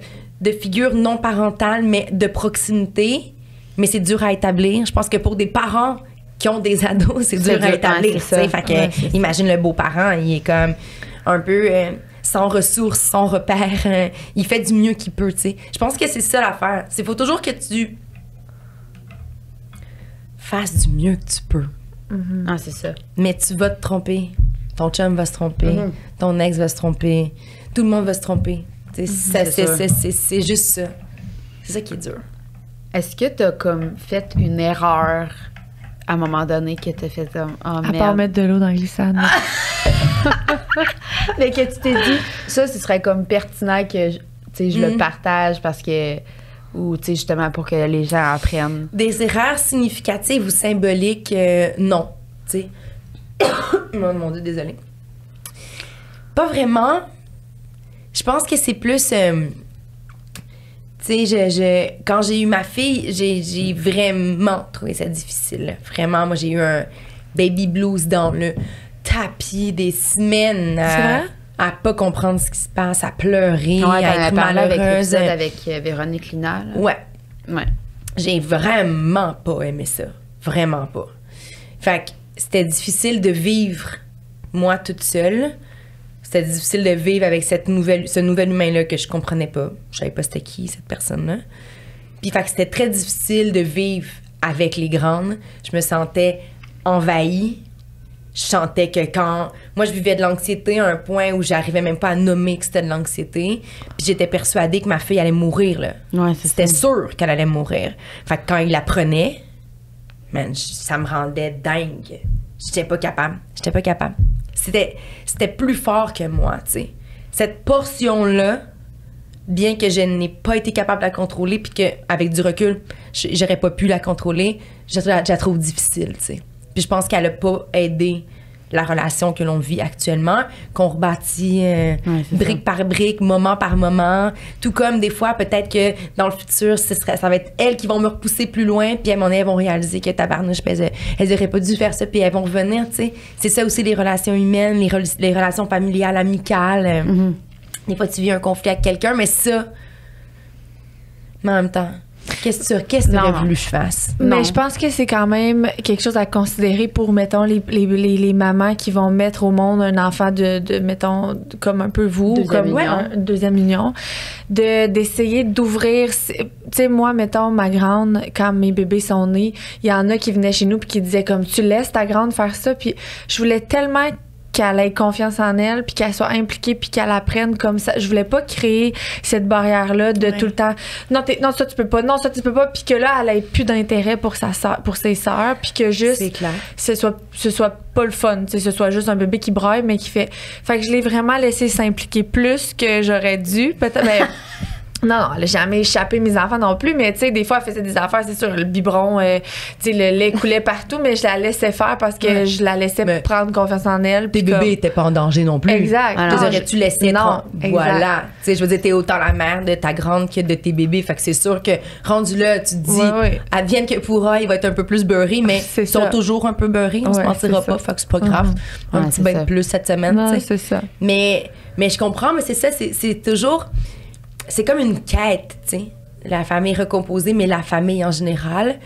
[SPEAKER 3] figure non parentale, mais de proximité. Mais c'est dur à établir. Je pense que pour des parents qui ont des ados, c'est dur à
[SPEAKER 1] dur,
[SPEAKER 3] établir.
[SPEAKER 1] ouais, c'est
[SPEAKER 3] tu sais.
[SPEAKER 1] ça.
[SPEAKER 3] Fait que
[SPEAKER 1] Ouais, c'est ça.
[SPEAKER 3] imagine le beau-parent, il est comme un peu sans ressources, sans repères. Il fait du mieux qu'il peut, tu sais. Je pense que c'est ça l'affaire. Il faut toujours que tu fasses du mieux que tu peux.
[SPEAKER 1] Ah, c'est ça.
[SPEAKER 3] Mais tu vas te tromper. Ton chum va se tromper.
[SPEAKER 1] Mhm.
[SPEAKER 3] Ton ex va se tromper. Tout le monde va se tromper. Tu sais,
[SPEAKER 1] c'est sûr.
[SPEAKER 3] c'est juste ça. C'est ça qui est dur.
[SPEAKER 1] Est-ce que t'as comme fait une erreur à un moment donné que t'as fait comme oh
[SPEAKER 2] À
[SPEAKER 1] merde.
[SPEAKER 2] part mettre de l'eau dans la glissade.
[SPEAKER 1] Mais que tu t'es dit ça ce serait comme pertinent que tu sais je le partage parce que ou tu sais justement pour que les gens apprennent.
[SPEAKER 3] Des erreurs significatives ou symboliques, non. Tu sais. Oh mon Dieu, désolée. Pas vraiment. Je pense que c'est plus... tu sais, quand j'ai eu ma fille, j'ai vraiment trouvé ça difficile. Là. Vraiment, moi, j'ai eu un baby blues dans le tapis des semaines
[SPEAKER 2] vrai?
[SPEAKER 3] à pas comprendre ce qui se passe, à pleurer,
[SPEAKER 1] Ouais, t'en
[SPEAKER 3] à
[SPEAKER 1] avais
[SPEAKER 3] être
[SPEAKER 1] parlé avec
[SPEAKER 3] malheureuse.
[SPEAKER 1] l'épisode avec Véronique Lina. Là.
[SPEAKER 3] Ouais.
[SPEAKER 1] Ouais.
[SPEAKER 3] J'ai vraiment pas aimé ça. Vraiment pas. Fait que c'était difficile de vivre, moi, toute seule. C'était difficile de vivre avec ce nouvel humain-là que je comprenais pas. Je savais pas c'était qui, cette personne-là. Puis fait que c'était très difficile de vivre avec les grandes. Je me sentais envahie. Je sentais que quand... Moi, je vivais de l'anxiété à un point où j'arrivais même pas à nommer que c'était de l'anxiété. Puis j'étais persuadée que ma fille allait mourir, là.
[SPEAKER 1] Ouais, c'est
[SPEAKER 3] C'était
[SPEAKER 1] ça.
[SPEAKER 3] sûr qu'elle allait mourir. Fait que quand il la prenait, man, ça me rendait dingue. J'étais pas capable. C'était plus fort que moi, tu sais. Cette portion-là, bien que je n'ai pas été capable de la contrôler, puis qu'avec du recul, j'aurais pas pu la contrôler, je la trouve difficile, tu sais. Puis je pense qu'elle a pas aidé la relation que l'on vit actuellement, qu'on rebâtit
[SPEAKER 1] c'est
[SPEAKER 3] brique par brique, moment par moment. Tout comme des fois, peut-être que dans le futur, ça va être elles qui vont me repousser plus loin, puis à un moment donné, elles vont réaliser que tabarnouche, elles auraient pas dû faire ça, puis elles vont revenir, tu sais. C'est ça aussi, les relations humaines, les relations familiales, amicales. Des fois, tu vis un conflit avec quelqu'un, mais ça... Mais en même temps, qu'est-ce que tu
[SPEAKER 1] Non.
[SPEAKER 3] aurais voulu que je fasse?
[SPEAKER 1] Non.
[SPEAKER 2] Mais je pense que c'est quand même quelque chose à considérer pour, mettons, les mamans qui vont mettre au monde un enfant de mettons, comme un peu vous,
[SPEAKER 1] Deuxième
[SPEAKER 2] comme
[SPEAKER 1] union.
[SPEAKER 2] un deuxième union, d'essayer d'ouvrir. Tu sais, moi, mettons, ma grande, quand mes bébés sont nés, il y en a qui venaient chez nous puis qui disaient comme, tu laisses ta grande faire ça, puis je voulais tellement être qu'elle ait confiance en elle, puis qu'elle soit impliquée, puis qu'elle apprenne comme ça. Je voulais pas créer cette barrière-là de tout le temps « Non, ça tu peux pas, non, ça tu peux pas », puis que là, elle ait plus d'intérêt pour ses sœurs, puis que juste ce soit pas le fun, ce soit juste un bébé qui braille, mais qui fait... Fait que je l'ai vraiment laissé s'impliquer plus que j'aurais dû, peut-être, mais... Non, elle n'a jamais échappé mes enfants non plus, mais tu sais, des fois, elle faisait des affaires, c'est sûr, le biberon, tu sais, le lait coulait partout, mais je la laissais faire parce que je la laissais prendre confiance en elle.
[SPEAKER 3] Tes bébés n'étaient pas en danger non plus.
[SPEAKER 2] Exact.
[SPEAKER 3] Aurais-tu laissé voilà. Tu sais, je veux dire, t'es autant la mère de ta grande que de tes bébés, fait que c'est sûr que, rendu là, tu te dis, advienne que pourra, il va être un peu plus beurré, mais ils sont toujours un peu beurrés, on se mentira pas, fait que c'est pas grave. Un petit bain de plus cette semaine, tu sais.
[SPEAKER 2] C'est ça.
[SPEAKER 3] Mais je comprends, mais c'est ça, c'est toujours... C'est comme une quête, tu sais. La famille recomposée, mais la famille en général.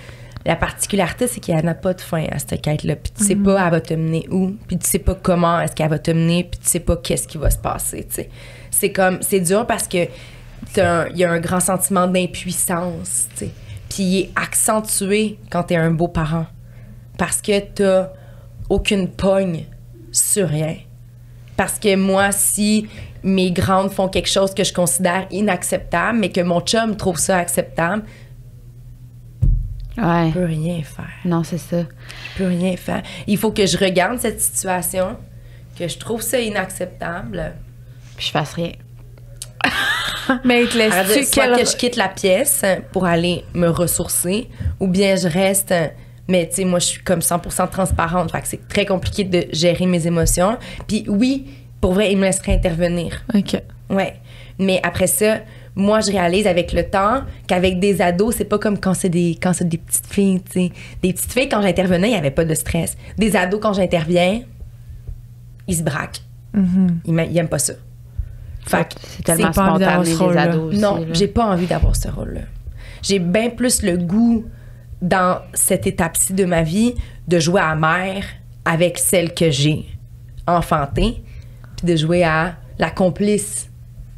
[SPEAKER 3] La particularité, c'est qu'il n'y en a pas de fin à cette quête-là. Puis tu sais pas, elle va te mener où. Puis tu sais pas comment est-ce qu'elle va te mener. Puis tu sais pas qu'est-ce qui va se passer, tu sais. C'est dur parce que il y a un grand sentiment d'impuissance, tu sais. Puis il est accentué quand t'es un beau parent. Parce que t'as aucune pogne sur rien. Parce que moi, si mes grandes font quelque chose que je considère inacceptable, mais que mon chum trouve ça acceptable, je peux rien faire.
[SPEAKER 1] Non, c'est ça.
[SPEAKER 3] Je peux rien faire. Il faut que je regarde cette situation, que je trouve ça inacceptable.
[SPEAKER 1] Puis je fasse rien.
[SPEAKER 2] Mais il te laisse-tu
[SPEAKER 3] soit que je quitte la pièce pour aller me ressourcer, ou bien je reste... Mais tu sais, moi, je suis comme 100% transparente. Fait que c'est très compliqué de gérer mes émotions. Puis oui, pour vrai, il me laisserait intervenir.
[SPEAKER 2] OK.
[SPEAKER 3] Ouais. Mais après ça, moi, je réalise avec le temps qu'avec des ados, c'est pas comme quand c'est des petites filles, tu sais. Des petites filles, quand j'intervenais, il n'y avait pas de stress. Des ados, quand j'interviens, ils se braquent. Ils n'aiment pas ça. Fait que
[SPEAKER 1] c'est tellement spontané, les ados aussi.
[SPEAKER 3] Non, j'ai pas envie d'avoir ce rôle-là. J'ai bien plus le goût... dans cette étape-ci de ma vie, de jouer à mère avec celle que j'ai enfantée, puis de jouer à la complice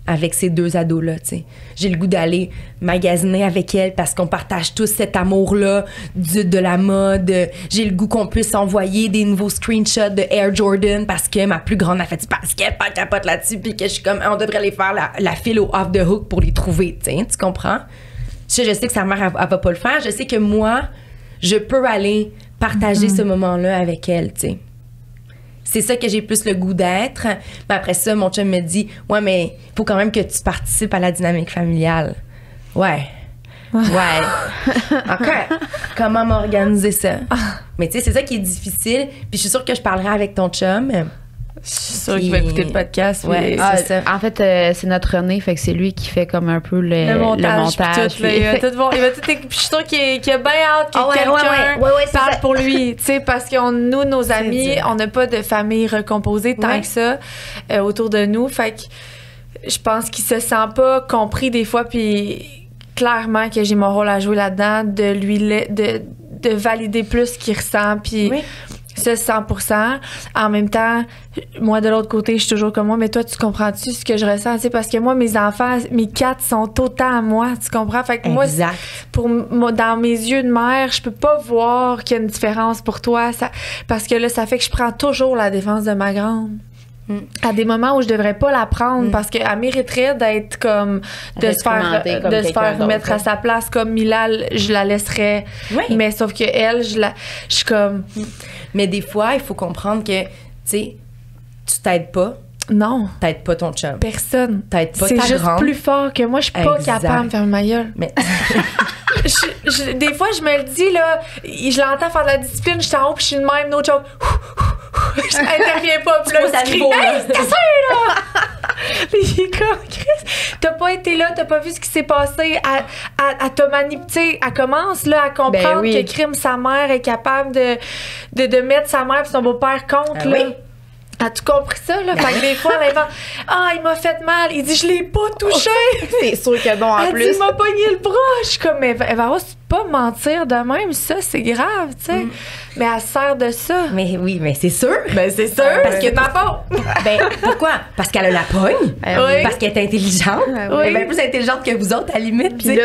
[SPEAKER 3] avec ces deux ados-là, tu sais. J'ai le goût d'aller magasiner avec elle parce qu'on partage tous cet amour-là de la mode. J'ai le goût qu'on puisse envoyer des nouveaux screenshots de Air Jordan parce que ma plus grande a fait du basket, pas capote là-dessus, puis que je suis comme, on devrait aller faire la file au off the hook pour les trouver, tu sais, tu comprends? Je sais que sa mère, elle va pas le faire. Je sais que moi, je peux aller partager ce moment-là avec elle, tu sais. C'est ça que j'ai plus le goût d'être. Mais après ça, mon chum me dit, ouais, mais il faut quand même que tu participes à la dynamique familiale. Ouais. OK. Comment m'organiser ça? Mais tu sais, c'est ça qui est difficile. Puis je suis sûre que je parlerai avec ton chum.
[SPEAKER 2] Je suis sûre qu'il va écouter le podcast.
[SPEAKER 3] Ouais,
[SPEAKER 1] c'est ça. En fait, c'est notre René, fait que c'est lui qui fait comme un peu le montage.
[SPEAKER 2] Tout, il va tout voir. Je suis sûre qu'il a bien hâte que quelqu'un parle pour lui. Tu sais, parce que nous, nos amis, on n'a pas de famille recomposée tant que ça autour de nous. Fait que je pense qu'il se sent pas compris des fois. Puis clairement que j'ai mon rôle à jouer là-dedans, de valider plus ce qu'il ressent. Puis... Ça, 100%. En même temps, moi, de l'autre côté, je suis toujours comme moi, mais toi, tu comprends-tu ce que je ressens? Tu sais, parce que moi, mes enfants, mes 4 sont autant à moi, tu comprends? Fait que moi, dans mes yeux de mère, je peux pas voir qu'il y a une différence pour toi. Parce que là, ça fait que je prends toujours la défense de ma grande. À des moments où je devrais pas la prendre parce qu'elle mériterait d'être comme de se faire mettre à sa place comme Milal, je la laisserais mais sauf que elle je suis comme
[SPEAKER 3] mais des fois il faut comprendre que tu sais tu t'aides pas.
[SPEAKER 2] Non.
[SPEAKER 3] T'aides pas ton chum.
[SPEAKER 2] Personne.
[SPEAKER 3] T'aides pas ta
[SPEAKER 2] grande. C'est juste plus fort que moi. Je suis pas capable de faire ma gueule.
[SPEAKER 3] Mais
[SPEAKER 2] des fois, je me le dis, là, je l'entends faire de la discipline, je suis en haut, puis je suis de même, no joke. Je n'interviens pas, puis là, je crie, hey, c'est ça, là! Puis il est comme, Chris, t'as pas été là, t'as pas vu ce qui s'est passé, elle t'a manipulé, elle commence, là, à comprendre que crime, sa mère est capable de mettre sa mère et son beau-père contre, là. Oui. As-tu compris ça, là? Fait que des fois, elle invente « Ah, il m'a fait mal. » Il dit « Je l'ai pas touché. »
[SPEAKER 1] C'est sûr que non, en plus.
[SPEAKER 2] Elle dit « Il m'a pogné le bras. » Je suis comme « Mais elle va pas mentir de même. Ça, c'est grave, tu sais. Mais elle sert de ça.
[SPEAKER 3] Mais oui, mais c'est sûr.
[SPEAKER 2] Ben, c'est sûr.
[SPEAKER 3] Parce que ma faute. Ben, pourquoi? Parce qu'elle a la pogne.
[SPEAKER 1] Oui.
[SPEAKER 3] Parce qu'elle est intelligente.
[SPEAKER 1] Oui.
[SPEAKER 3] Elle est bien plus intelligente que vous autres, à la limite.
[SPEAKER 1] Puis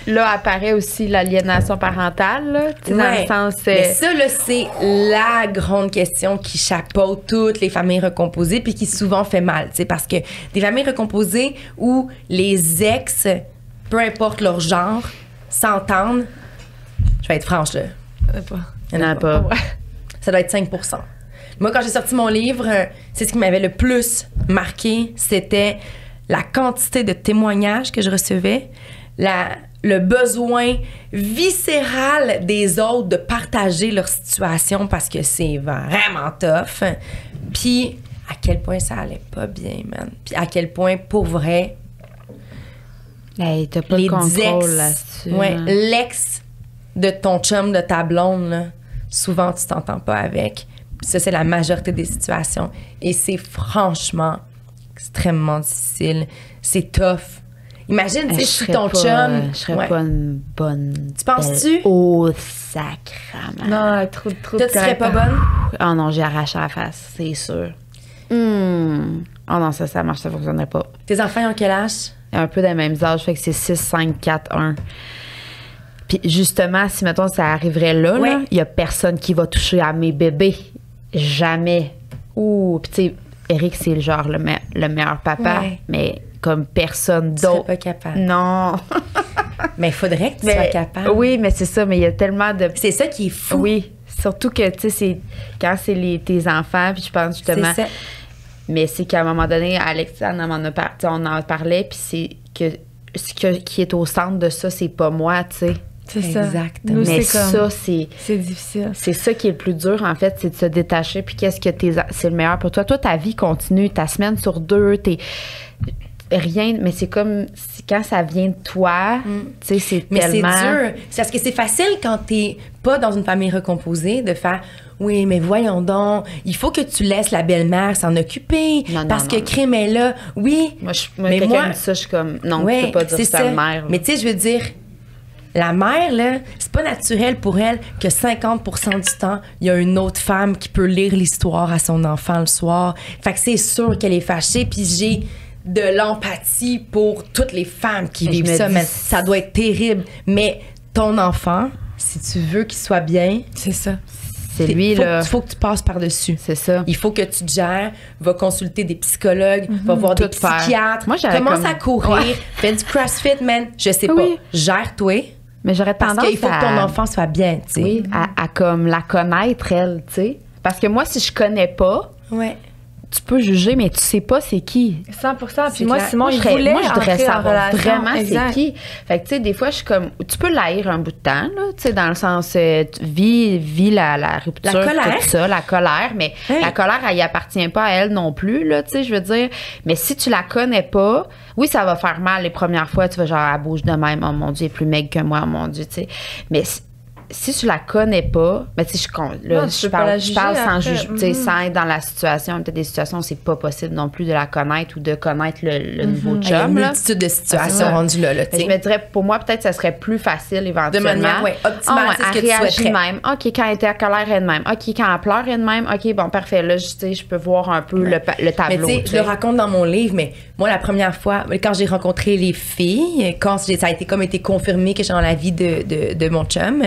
[SPEAKER 1] là apparaît aussi l'aliénation parentale, là, tu sais, dans le sens...
[SPEAKER 3] Mais ça, là, c'est la grande question qui chapeaute toutes les familles recomposées puis qui souvent fait mal, tu sais, parce que des familles recomposées où les ex, peu importe leur genre, s'entendent, je vais être franche, là.
[SPEAKER 1] Il n'y en a pas.
[SPEAKER 3] Ouais. Ça doit être 5%. Moi, quand j'ai sorti mon livre, c'est ce qui m'avait le plus marqué, c'était la quantité de témoignages que je recevais, le besoin viscéral des autres de partager leur situation parce que c'est vraiment tough. Puis à quel point ça allait pas bien, man. Puis à quel point, pour vrai,
[SPEAKER 1] hey, t'as pas de contrôle là-dessus.
[SPEAKER 3] Ouais,
[SPEAKER 1] hein.
[SPEAKER 3] l'ex de ton chum, de ta blonde, là, souvent tu t'entends pas avec. Puis ça, c'est la majorité des situations. Et c'est franchement extrêmement difficile. C'est tough. Imagine, tu sais, si ton chum...
[SPEAKER 1] Je serais pas une bonne...
[SPEAKER 3] Tu penses-tu?
[SPEAKER 1] Oh, sacrement.
[SPEAKER 2] Non, trop
[SPEAKER 3] Toi, tu serais pas bonne?
[SPEAKER 1] Oh non, j'ai arraché la face, c'est sûr. Oh non, ça marche, ça fonctionnerait pas.
[SPEAKER 3] Tes enfants ont quel âge?
[SPEAKER 1] Un peu des mêmes âges, fait que c'est 6, 5, 4, 1. Puis justement, si, mettons, ça arriverait là,
[SPEAKER 3] Ouais.
[SPEAKER 1] il y a personne qui va toucher à mes bébés. Jamais. Ouh, puis tu sais, Eric, c'est le genre le meilleur papa,
[SPEAKER 3] Ouais.
[SPEAKER 1] mais comme personne
[SPEAKER 3] Tu serais
[SPEAKER 1] d'autre.
[SPEAKER 3] pas capable.
[SPEAKER 1] Non.
[SPEAKER 3] Mais il faudrait que tu sois capable.
[SPEAKER 1] Oui, mais c'est ça, mais il y a tellement de...
[SPEAKER 3] C'est ça qui est fou.
[SPEAKER 1] Oui, surtout que, tu sais, c'est quand c'est tes enfants, puis je pense justement...
[SPEAKER 3] C'est ça.
[SPEAKER 1] Mais c'est qu'à un moment donné, Alexandre on en parlait, puis c'est que qui est au centre de ça, c'est pas moi, tu sais.
[SPEAKER 2] C'est ça.
[SPEAKER 3] Exactement.
[SPEAKER 2] Nous,
[SPEAKER 1] Mais
[SPEAKER 2] c'est comme...
[SPEAKER 1] ça, c'est
[SPEAKER 2] difficile.
[SPEAKER 1] c'est ça qui est le plus dur, en fait, c'est de se détacher, puis qu'est-ce que c'est le meilleur pour toi. Toi, ta vie continue, ta semaine sur 2, rien, mais c'est comme quand ça vient de toi, tu sais, c'est
[SPEAKER 3] Mais
[SPEAKER 1] tellement...
[SPEAKER 3] c'est dur. C'est parce que c'est facile quand t'es pas dans une famille recomposée de faire oui, mais voyons donc, il faut que tu laisses la belle-mère s'en occuper.
[SPEAKER 1] Non,
[SPEAKER 3] parce que
[SPEAKER 1] non.
[SPEAKER 3] crime est là. Oui.
[SPEAKER 1] Moi,
[SPEAKER 3] mais
[SPEAKER 1] quelqu'un
[SPEAKER 3] moi,
[SPEAKER 1] me dit ça, je suis comme, non,
[SPEAKER 3] ouais,
[SPEAKER 1] tu peux pas dire
[SPEAKER 3] c'est
[SPEAKER 1] ça à la mère.
[SPEAKER 3] Mais tu sais, je veux dire, la mère, là, c'est pas naturel pour elle que 50% du temps, il y a une autre femme qui peut lire l'histoire à son enfant le soir. Fait que c'est sûr qu'elle est fâchée, puis j'ai de l'empathie pour toutes les femmes qui
[SPEAKER 1] Mais
[SPEAKER 3] vivent
[SPEAKER 1] je me
[SPEAKER 3] ça,
[SPEAKER 1] dis-
[SPEAKER 3] mais ça doit être terrible. Mais ton enfant, si tu veux qu'il soit bien,
[SPEAKER 2] C'est ça.
[SPEAKER 1] C'est lui, là.
[SPEAKER 3] il faut que tu passes par-dessus.
[SPEAKER 1] C'est ça.
[SPEAKER 3] Il faut que tu te gères, va consulter des psychologues, va voir des
[SPEAKER 1] Tout faire.
[SPEAKER 3] psychiatres,
[SPEAKER 1] Moi, j'aurais
[SPEAKER 3] commence
[SPEAKER 1] comme-
[SPEAKER 3] à courir,
[SPEAKER 1] Ouais.
[SPEAKER 3] fais du CrossFit, man. Je sais
[SPEAKER 1] Oui.
[SPEAKER 3] pas. Gère-toi.
[SPEAKER 1] Mais j'aurais
[SPEAKER 3] Parce
[SPEAKER 1] tendance
[SPEAKER 3] qu'il faut que ton enfant soit bien, tu sais.
[SPEAKER 1] Oui, à comme la connaître, elle, tu sais. Parce que moi, si je connais pas,
[SPEAKER 3] Ouais.
[SPEAKER 1] tu peux juger, mais tu sais pas c'est qui.
[SPEAKER 2] 100%. Puis
[SPEAKER 3] C'est
[SPEAKER 2] moi,
[SPEAKER 3] clair.
[SPEAKER 2] Simon, il
[SPEAKER 1] je
[SPEAKER 2] voulait
[SPEAKER 1] voudrais
[SPEAKER 2] entrer en
[SPEAKER 1] savoir
[SPEAKER 2] relation.
[SPEAKER 1] vraiment
[SPEAKER 2] Exact.
[SPEAKER 1] c'est qui. Fait que, tu sais, des fois, je suis comme... Tu peux l'haïr un bout de temps, là, tu sais, dans le sens... tu vis la rupture,
[SPEAKER 3] La colère.
[SPEAKER 1] tout ça, la colère, mais
[SPEAKER 3] Hey.
[SPEAKER 1] la colère, elle y appartient pas à elle non plus, là, tu sais, je veux dire. Mais si tu la connais pas, oui, ça va faire mal les premières fois, tu vas genre, elle bouge de même, oh mon Dieu, elle est plus maigre que moi, oh mon Dieu, tu sais. Mais si tu la connais pas, ben tu sais, là,
[SPEAKER 2] Non, tu
[SPEAKER 1] je
[SPEAKER 2] peux pas la
[SPEAKER 1] je parle
[SPEAKER 2] juger
[SPEAKER 1] sans
[SPEAKER 2] après.
[SPEAKER 1] juger, tu sais, sans être dans la situation. Peut-être des situations où c'est pas possible non plus de la connaître ou de connaître le nouveau
[SPEAKER 3] Il y a une
[SPEAKER 1] chum, là.
[SPEAKER 3] multitude de
[SPEAKER 1] C'est
[SPEAKER 3] situations
[SPEAKER 1] ça.
[SPEAKER 3] rendues là, tu
[SPEAKER 1] Je
[SPEAKER 3] sais.
[SPEAKER 1] me dirais, pour moi, peut-être, ça serait plus facile éventuellement.
[SPEAKER 3] De manière, ouais, optimale, c'est ce que tu
[SPEAKER 1] elle réagit
[SPEAKER 3] souhaiterais.
[SPEAKER 1] de même. OK, quand elle était à colère, elle est de même. OK, quand elle pleure, elle est de même. OK, bon, parfait. Là, tu sais, je peux voir un peu le
[SPEAKER 3] Mais
[SPEAKER 1] tableau.
[SPEAKER 3] tu sais,
[SPEAKER 1] tu
[SPEAKER 3] je
[SPEAKER 1] sais.
[SPEAKER 3] le raconte dans mon livre, mais moi, la première fois, quand j'ai rencontré les filles, quand ça a été confirmé que j'étais dans la vie de mon chum,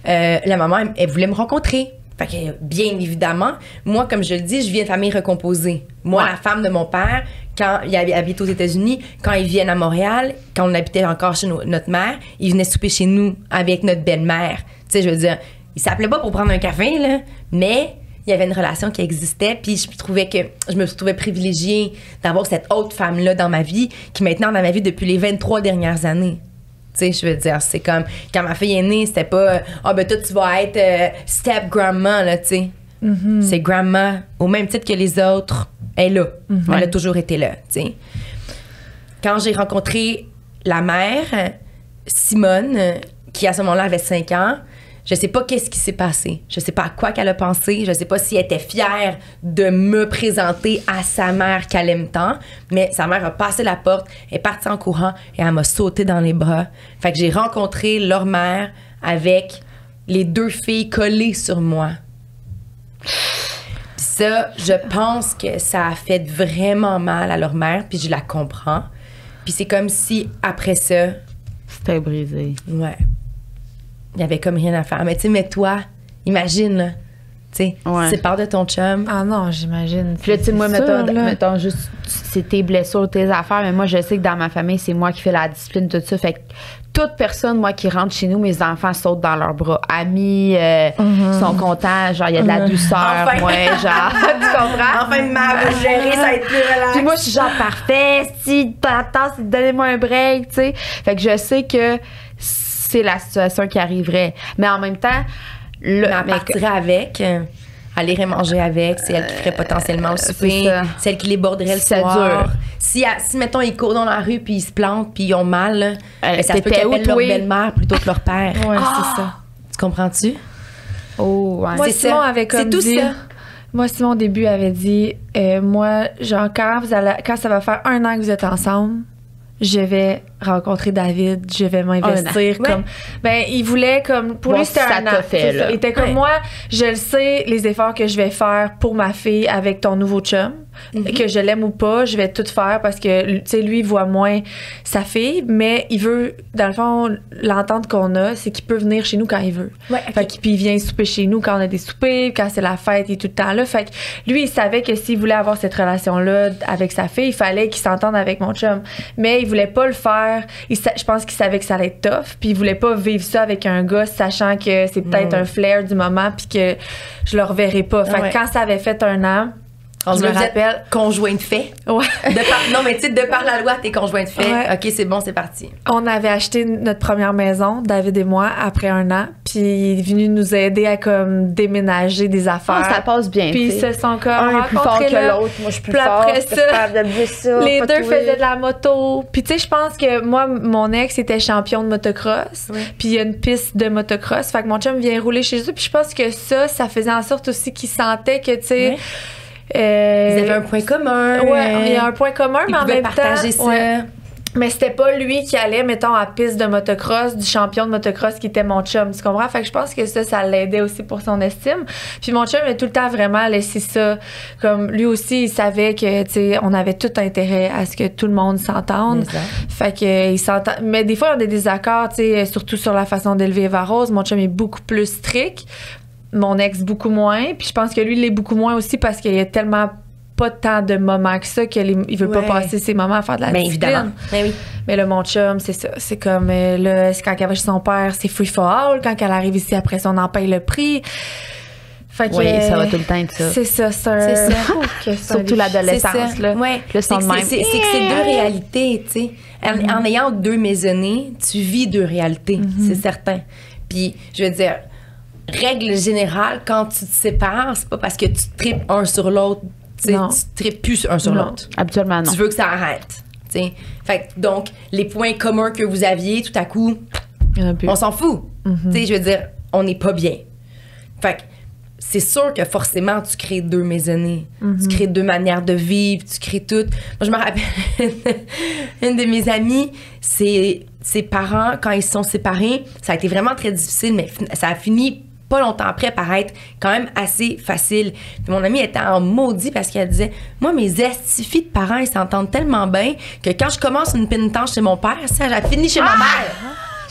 [SPEAKER 3] la maman, elle voulait me rencontrer. Fait que, bien évidemment, moi, comme je le dis, je viens de famille recomposée. Moi,
[SPEAKER 1] Ouais.
[SPEAKER 3] la femme de mon père, quand il habite aux États-Unis, quand ils viennent à Montréal, quand on habitait encore chez notre mère, ils venaient souper chez nous avec notre belle-mère. Tu sais, je veux dire, ils s'appelaient pas pour prendre un café, là, mais il y avait une relation qui existait, puis je me trouvais privilégiée d'avoir cette autre femme-là dans ma vie, qui maintenant dans ma vie depuis les 23 dernières années. Tu sais, je veux dire, c'est comme, quand ma fille est née, c'était pas, ben toi, tu vas être step-grandma, là, tu sais. C'est grandma, au même titre que les autres, elle est là. Elle a toujours été là, tu sais. Quand j'ai rencontré la mère, Simone, qui à ce moment-là avait 5 ans, je sais pas qu'est-ce qui s'est passé. Je sais pas à quoi qu'elle a pensé. Je sais pas si elle était fière de me présenter à sa mère qu'elle aime tant. Mais sa mère a passé la porte, est partie en courant et elle m'a sauté dans les bras. Fait que j'ai rencontré leur mère avec les deux filles collées sur moi. Puis ça, je pense que ça a fait vraiment mal à leur mère, puis je la comprends. Puis c'est comme si, après ça...
[SPEAKER 1] C'était brisé.
[SPEAKER 3] Ouais. Il y avait comme rien à faire. Mais tu sais, toi, imagine, là. Tu sais,
[SPEAKER 1] Ouais.
[SPEAKER 3] sépare de ton chum.
[SPEAKER 2] Ah non, j'imagine.
[SPEAKER 1] Puis là, tu sais, moi,
[SPEAKER 2] C'est sûr, là.
[SPEAKER 1] mettons juste, c'est tes blessures, tes affaires, mais moi, je sais que dans ma famille, c'est moi qui fais la discipline, tout ça. Fait que toute personne, moi, qui rentre chez nous, mes enfants sautent dans leurs bras. Amis, sont contents, genre, il y a de la douceur,
[SPEAKER 3] Enfin.
[SPEAKER 1] ouais, genre, tu comprends?
[SPEAKER 3] Enfin, ma va gérer, ça va être plus relax.
[SPEAKER 1] Puis moi, je suis genre, parfait, si t'attends, c'est donnez-moi un break, tu sais. Fait que je sais que c'est la situation qui arriverait. Mais en même temps,
[SPEAKER 3] Elle partirait avec, elle irait manger avec, c'est elle qui ferait potentiellement le souper,
[SPEAKER 1] ça.
[SPEAKER 3] c'est elle qui les borderait le
[SPEAKER 1] C'est
[SPEAKER 3] soir.
[SPEAKER 1] dur.
[SPEAKER 3] Si, mettons, ils courent dans la rue puis ils se plantent puis ils ont mal, là, ben, ça se peut
[SPEAKER 1] t'étais
[SPEAKER 3] qu'ils
[SPEAKER 1] où,
[SPEAKER 3] appellent leur
[SPEAKER 1] toi?
[SPEAKER 3] belle-mère plutôt que leur père.
[SPEAKER 2] Ouais, c'est ça.
[SPEAKER 3] Tu comprends-tu?
[SPEAKER 1] oh, ouais.
[SPEAKER 2] Moi,
[SPEAKER 3] C'est
[SPEAKER 2] Simon
[SPEAKER 3] ça.
[SPEAKER 2] avait comme
[SPEAKER 3] C'est tout
[SPEAKER 2] dit...
[SPEAKER 3] ça.
[SPEAKER 2] Moi, Simon, au début, avait dit, moi, genre, quand ça va faire 1 an que vous êtes ensemble, je vais rencontrer David, je vais m'investir
[SPEAKER 3] Ouais.
[SPEAKER 2] comme... Ben, il voulait comme... Pour
[SPEAKER 1] Voir
[SPEAKER 2] lui, c'était
[SPEAKER 1] si ça
[SPEAKER 2] un
[SPEAKER 1] t'a
[SPEAKER 2] an.
[SPEAKER 1] fait,
[SPEAKER 2] C'est
[SPEAKER 1] là.
[SPEAKER 2] ça. Il était comme
[SPEAKER 3] Ouais.
[SPEAKER 2] moi, je le sais, les efforts que je vais faire pour ma fille avec ton nouveau chum, que je l'aime ou pas, je vais tout faire parce que, tu sais, lui, il voit moins sa fille, mais il veut, dans le fond, l'entente qu'on a, c'est qu'il peut venir chez nous quand il veut.
[SPEAKER 3] Ouais,
[SPEAKER 2] Fait que, puis il vient souper chez nous quand on a des soupers, quand c'est la fête, il est tout le temps là. Fait que lui, il savait que s'il voulait avoir cette relation-là avec sa fille, il fallait qu'il s'entende avec mon chum. Mais il voulait pas le faire. Je pense qu'il savait que ça allait être tough, puis il voulait pas vivre ça avec un gars, sachant que c'est peut-être un flair du moment, puis que je le reverrai pas. Fait
[SPEAKER 3] Ouais.
[SPEAKER 2] que quand ça avait fait 1 an, je me
[SPEAKER 3] Vous êtes
[SPEAKER 2] rappelle.
[SPEAKER 3] conjoint de fait.
[SPEAKER 2] Ouais.
[SPEAKER 3] Non, mais tu sais, de par la loi, t'es conjoint de fait.
[SPEAKER 2] Ouais.
[SPEAKER 3] OK, c'est bon, c'est parti.
[SPEAKER 2] On avait acheté notre première maison, David et moi, après 1 an, puis il est venu nous aider à comme déménager des affaires.
[SPEAKER 1] Ah, ça passe bien,
[SPEAKER 2] Puis
[SPEAKER 1] tu
[SPEAKER 2] ils
[SPEAKER 1] sais.
[SPEAKER 2] se sont comme
[SPEAKER 1] Un est plus fort
[SPEAKER 2] rencontrés
[SPEAKER 1] que
[SPEAKER 2] là.
[SPEAKER 1] l'autre. Moi, je suis plus
[SPEAKER 2] Puis
[SPEAKER 1] fort.
[SPEAKER 2] après
[SPEAKER 1] je suis
[SPEAKER 2] ça,
[SPEAKER 1] capable de lever ça,
[SPEAKER 2] Les
[SPEAKER 1] pas
[SPEAKER 2] deux
[SPEAKER 1] toi.
[SPEAKER 2] faisaient de la moto. Puis tu sais, je pense que moi, mon ex était champion de motocross.
[SPEAKER 3] Ouais.
[SPEAKER 2] Puis il y a une piste de motocross. Fait que mon chum vient rouler chez eux. Puis je pense que ça faisait en sorte aussi qu'il sentait que, tu sais...
[SPEAKER 3] Ouais. Vous avez un point commun.
[SPEAKER 2] Ouais, il y a un point commun,
[SPEAKER 3] Ils
[SPEAKER 2] mais en
[SPEAKER 3] pouvaient
[SPEAKER 2] même
[SPEAKER 3] partager
[SPEAKER 2] temps...
[SPEAKER 3] ça.
[SPEAKER 2] ouais. Mais c'était pas lui qui allait, mettons, à la piste de motocross, du champion de motocross qui était mon chum, tu comprends? Fait que je pense que ça l'aidait aussi pour son estime. Puis mon chum a tout le temps vraiment laissé ça. Comme lui aussi, il savait que, tu sais, on avait tout intérêt à ce que tout le monde s'entende.
[SPEAKER 3] Mais ça.
[SPEAKER 2] Fait que il s'entend. Mais des fois, on a des désaccords, tu sais, surtout sur la façon d'élever Eva Rose. Mon chum est beaucoup plus strict. Mon ex, beaucoup moins. Puis je pense que lui, il l'est beaucoup moins aussi parce qu'il y a tellement pas tant de moments que ça qu'il veut pas
[SPEAKER 3] Ouais.
[SPEAKER 2] passer ses moments à faire de la
[SPEAKER 3] Bien
[SPEAKER 2] discipline.
[SPEAKER 3] évidemment. Ben oui.
[SPEAKER 2] Mais là, mon chum, c'est ça. C'est comme, là, c'est quand elle va chez son père, c'est free for all. Quand elle arrive ici, après ça, on en paye le prix. Fait que,
[SPEAKER 1] Oui, ça va tout le temps être ça.
[SPEAKER 2] C'est ça,
[SPEAKER 3] C'est ça.
[SPEAKER 1] Surtout l'adolescence,
[SPEAKER 3] C'est ça.
[SPEAKER 1] là.
[SPEAKER 3] Ouais.
[SPEAKER 1] Là,
[SPEAKER 3] C'est
[SPEAKER 1] sont
[SPEAKER 3] que
[SPEAKER 1] de même.
[SPEAKER 3] c'est que c'est deux réalités, tu sais. En ayant 2 maisonnées, tu vis 2 réalités, c'est certain. Puis, je veux dire, règle générale, quand tu te sépares, c'est pas parce que tu tripes un sur l'autre, tu sais,
[SPEAKER 2] Non.
[SPEAKER 3] tu tripes plus un sur
[SPEAKER 2] Non.
[SPEAKER 3] l'autre.
[SPEAKER 1] Habituellement, non.
[SPEAKER 3] Tu veux que ça arrête, tu sais. Fait que, donc, les points communs que vous aviez, tout à coup,
[SPEAKER 2] Il y en a plus.
[SPEAKER 3] on s'en fout. Tu sais, je veux dire, on n'est pas bien. Fait que c'est sûr que forcément, tu crées 2 maisonnées. Tu crées 2 manières de vivre, tu crées tout. Moi, je me rappelle, une de mes amies, ses parents, quand ils se sont séparés, ça a été vraiment très difficile, mais ça a fini pas longtemps après par être quand même assez facile. Puis mon amie était en maudit parce qu'elle disait, moi, mes estifis de parents, ils s'entendent tellement bien que quand je commence une pénitence chez mon père, ça, j'ai fini chez ma mère.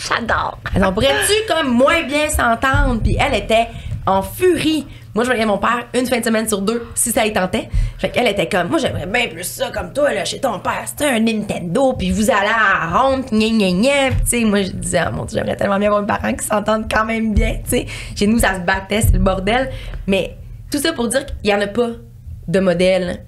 [SPEAKER 1] J'adore.
[SPEAKER 3] Alors, pourrais-tu comme moins bien s'entendre? Puis elle était en furie. Moi, je voyais mon père une fin de semaine sur 2, si ça y tentait. Fait qu'elle était comme, moi, j'aimerais bien plus ça comme toi, là, chez ton père. C'était un Nintendo, puis vous allez à la ronde, puis gna gna gna. Puis, tu sais, moi, je disais, oh mon Dieu, j'aimerais tellement bien avoir mes parents qui s'entendent quand même bien, tu sais. Chez nous, ça se battait, c'est le bordel. Mais tout ça pour dire qu'il n'y en a pas de modèle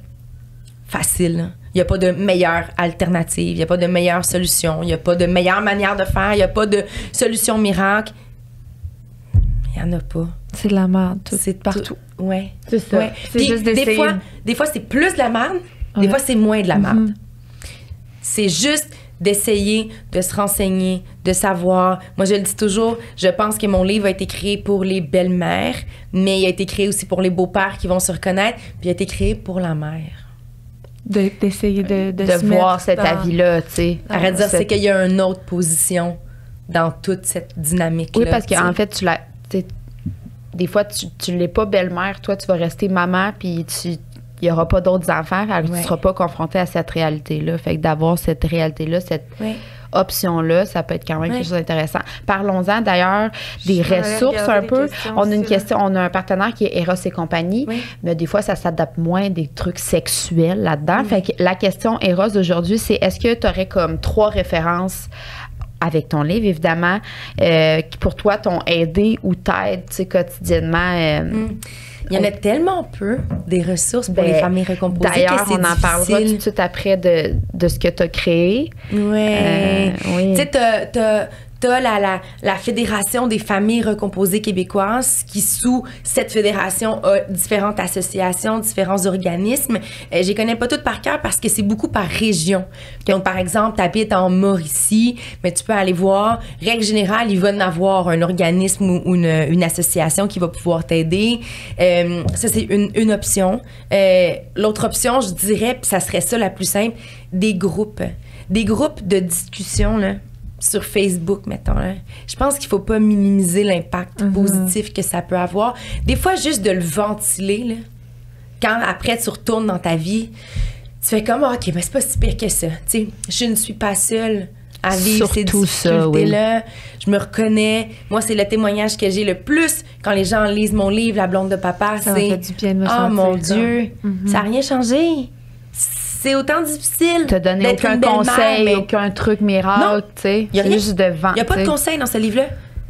[SPEAKER 3] facile. Il n'y a pas de meilleure alternative, il n'y a pas de meilleure solution, il n'y a pas de meilleure manière de faire, il n'y a pas de solution miracle. Il n'y en a pas.
[SPEAKER 2] C'est de la merde, tout.
[SPEAKER 3] C'est
[SPEAKER 2] partout.
[SPEAKER 3] Ouais.
[SPEAKER 1] C'est ça.
[SPEAKER 3] Ouais.
[SPEAKER 2] C'est
[SPEAKER 3] Puis
[SPEAKER 2] juste
[SPEAKER 3] des
[SPEAKER 2] d'essayer.
[SPEAKER 3] fois, c'est plus de la merde, des
[SPEAKER 2] Ouais.
[SPEAKER 3] fois, c'est moins de la merde. C'est juste d'essayer de se renseigner, de savoir. Moi, je le dis toujours, je pense que mon livre a été créé pour les belles-mères, mais il a été créé aussi pour les beaux-pères qui vont se reconnaître, puis il a été créé pour la mère.
[SPEAKER 2] D'essayer de
[SPEAKER 1] De
[SPEAKER 2] se
[SPEAKER 1] voir
[SPEAKER 2] mettre
[SPEAKER 1] cet
[SPEAKER 2] dans-
[SPEAKER 1] avis-là, tu sais.
[SPEAKER 3] Arrête de dire,
[SPEAKER 1] Cette-
[SPEAKER 3] c'est qu'il y a une autre position dans toute cette dynamique-là.
[SPEAKER 1] Oui, parce
[SPEAKER 3] tu sais.
[SPEAKER 1] qu'en fait, des fois, tu l'es pas belle-mère. Toi, tu vas rester maman, puis il n'y aura pas d'autres enfants. Fait que tu ne seras pas confrontée à cette réalité-là. Fait que d'avoir cette réalité-là, cette option-là, ça peut être quand même quelque chose d'intéressant. Parlons-en d'ailleurs des ressources un peu. On a une question, on a un partenaire qui est Eros et compagnie, mais des fois, ça s'adapte moins des trucs sexuels là-dedans. Fait que la question Eros d'aujourd'hui, c'est est-ce que tu aurais comme 3 références avec ton livre, évidemment, qui pour toi t'ont aidé ou t'aident quotidiennement?
[SPEAKER 3] Il y en a tellement peu des ressources pour les familles recomposées.
[SPEAKER 1] D'ailleurs, on en parlera tout de suite après de ce que tu as créé.
[SPEAKER 3] Oui. Tu sais, t'as la Fédération des familles recomposées québécoises qui, sous cette fédération, a différentes associations, différents organismes. Je les connais pas toutes par cœur parce que c'est beaucoup par région. Donc, par exemple, tu habites en Mauricie, mais tu peux aller voir. Règle générale, il va y avoir un organisme ou une association qui va pouvoir t'aider. Ça, c'est une option. L'autre option, je dirais, puis ça serait ça la plus simple, des groupes. Des groupes de discussion, là. Sur Facebook, mettons. Là. Je pense qu'il faut pas minimiser l'impact positif que ça peut avoir. Des fois, juste de le ventiler, là, quand après tu retournes dans ta vie, tu fais comme, OK, ben c'est pas si pire que ça. Tu sais, je ne suis pas seule à vivre ces difficultés-là. Je me reconnais. Moi, c'est le témoignage que j'ai le plus quand les gens lisent mon livre, La blonde de papa.
[SPEAKER 2] Ça fait du bien de me sentir.
[SPEAKER 3] Oh mon Dieu, ça n'a rien changé. C'est autant difficile.
[SPEAKER 1] Te donner aucun conseil, aucun truc miracle, tu sais. C'est juste de vendre.
[SPEAKER 3] Il n'y a pas de conseil dans ce livre-là.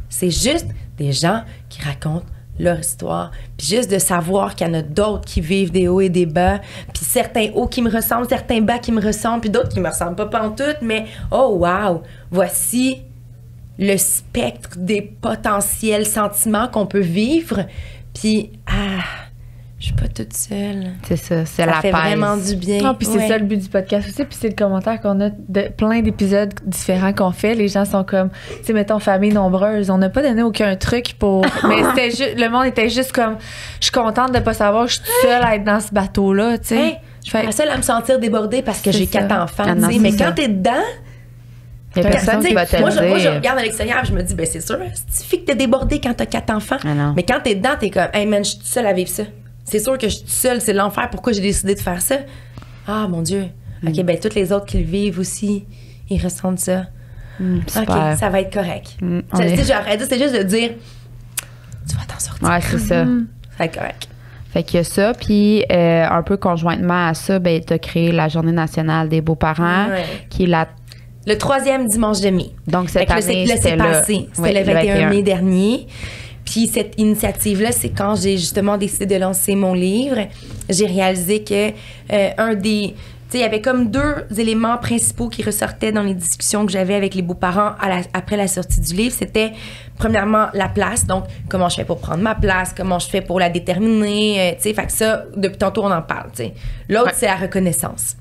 [SPEAKER 3] C'est juste des gens qui racontent leur histoire. Puis juste de savoir qu'il y en a d'autres qui vivent des hauts et des bas. Puis certains hauts qui me ressemblent, certains bas qui me ressemblent, puis d'autres qui me ressemblent pas pantoute, mais oh wow, voici le spectre des potentiels sentiments qu'on peut vivre. Puis je suis pas toute seule.
[SPEAKER 1] C'est ça, c'est la paix. Ça fait
[SPEAKER 3] vraiment du bien.
[SPEAKER 2] Non, puis c'est ça le but du podcast aussi. Puis c'est le commentaire qu'on a de plein d'épisodes différents qu'on fait. Les gens sont comme, tu sais, mettons, famille nombreuse. On n'a pas donné aucun truc pour. Mais c'était juste, le monde était juste comme, je suis contente de pas savoir, je suis toute seule à être dans ce bateau-là, tu sais.
[SPEAKER 3] Je suis la seule à me sentir débordée parce que j'ai 4 enfants. Mais quand t'es dedans,
[SPEAKER 1] il y a personne qui va te
[SPEAKER 3] moi,
[SPEAKER 1] dire.
[SPEAKER 3] Moi, je regarde à l'extérieur et je me dis, ben c'est sûr, c'est suffit que t'es débordée quand t'as 4 enfants. Mais quand t'es dedans, t'es comme, hey man, je suis toute seule à vivre ça. C'est sûr que je suis toute seule, c'est l'enfer. Pourquoi j'ai décidé de faire ça? Ah, mon Dieu. OK, ben toutes les autres qui le vivent aussi, ils ressentent ça. OK, ça va être correct. J'aurais dit, c'est juste de dire, tu vas t'en sortir.
[SPEAKER 1] Ouais, c'est ça.
[SPEAKER 3] Ça va être correct.
[SPEAKER 1] Fait qu'il y a ça, puis un peu conjointement à ça, ben tu as créé la Journée nationale des beaux-parents, qui est
[SPEAKER 3] le 3e dimanche de mai.
[SPEAKER 1] Donc cette année,
[SPEAKER 3] c'est passé. C'était le 21 mai dernier. Puis cette initiative-là, c'est quand j'ai justement décidé de lancer mon livre, j'ai réalisé que il y avait comme 2 éléments principaux qui ressortaient dans les discussions que j'avais avec les beaux-parents après la sortie du livre. C'était, premièrement, la place. Donc, comment je fais pour prendre ma place, comment je fais pour la déterminer, fait que ça, depuis tantôt, on en parle, tu sais. L'autre, c'est la reconnaissance.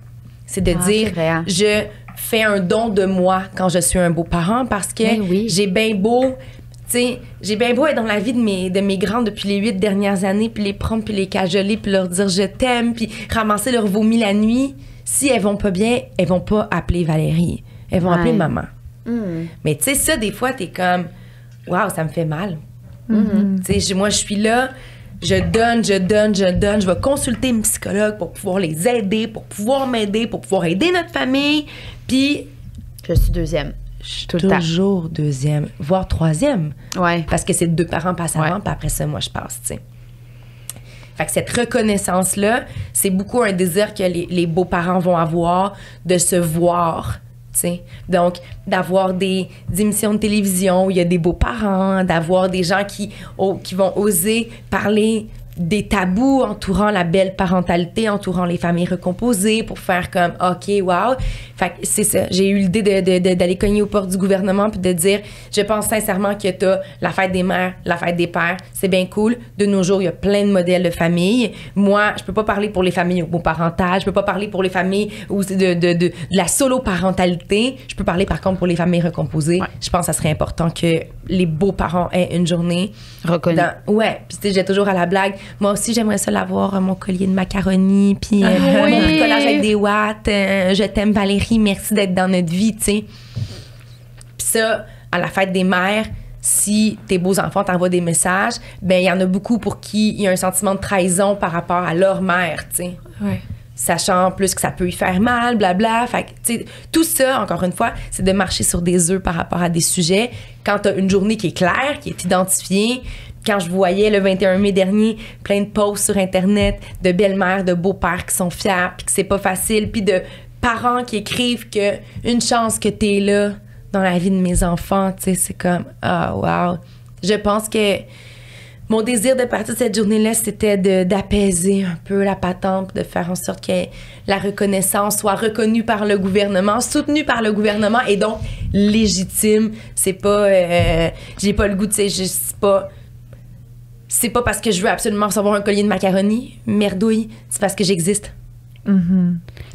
[SPEAKER 3] C'est de dire, je fais un don de moi quand je suis un beau-parent parce que j'ai bien beau... j'ai bien beau être dans la vie de mes grands depuis les 8 dernières années, puis les prendre, puis les cajoler, puis leur dire je t'aime, puis ramasser leur vomi la nuit. Si elles vont pas bien, elles vont pas appeler Valérie. Elles vont appeler maman. Mais tu sais, ça, des fois, t'es comme, waouh, ça me fait mal. Moi, je suis là, je donne, je vais consulter une psychologue pour pouvoir les aider, pour pouvoir m'aider, pour pouvoir aider notre famille, puis...
[SPEAKER 1] Je suis 2e.
[SPEAKER 3] Je suis toujours 2e, voire 3e.
[SPEAKER 1] Ouais.
[SPEAKER 3] Parce que c'est 2 parents passent avant, puis après ça, moi, je passe, tu sais. Fait que cette reconnaissance-là, c'est beaucoup un désir que les beaux-parents vont avoir de se voir, tu sais. Donc, d'avoir des émissions de télévision où il y a des beaux-parents, d'avoir des gens qui vont oser parler des tabous entourant la belle parentalité, entourant les familles recomposées pour faire comme OK, wow. Fait que c'est ça. J'ai eu l'idée d'aller cogner aux portes du gouvernement puis de dire, je pense sincèrement que t'as la fête des mères, la fête des pères, c'est bien cool. De nos jours, il y a plein de modèles de famille. Moi, je peux pas parler pour les familles homoparentales, je peux pas parler pour les familles où c'est de la solo-parentalité. Je peux parler par contre pour les familles recomposées. Je pense que ça serait important que les beaux-parents aient une journée
[SPEAKER 1] reconnue.
[SPEAKER 3] Puis j'ai toujours à la blague, moi aussi j'aimerais ça l'avoir, mon collier de macaroni, puis mon bricolage avec des watts, je t'aime Valérie, merci d'être dans notre vie, tu sais. Puis ça, à la fête des mères, si tes beaux-enfants t'envoient des messages, ben il y en a beaucoup pour qui il y a un sentiment de trahison par rapport à leur mère, tu sais.
[SPEAKER 2] Ouais.
[SPEAKER 3] Sachant en plus que ça peut y faire mal, blabla. Fait que, tu sais, tout ça, encore une fois, c'est de marcher sur des œufs par rapport à des sujets. Quand t'as une journée qui est claire, qui est identifiée, quand je voyais le 21 mai dernier plein de posts sur Internet de belles-mères, de beaux-pères qui sont fiers, puis que c'est pas facile, puis de parents qui écrivent que une chance que t'es là dans la vie de mes enfants, tu sais, c'est comme, ah, wow. Je pense que mon désir de partir de cette journée-là, c'était d'apaiser un peu la patente, de faire en sorte que la reconnaissance soit reconnue par le gouvernement, soutenue par le gouvernement et donc légitime. C'est pas... j'ai pas le goût de... C'est pas parce que je veux absolument recevoir un collier de macaroni, merdouille, c'est parce que j'existe.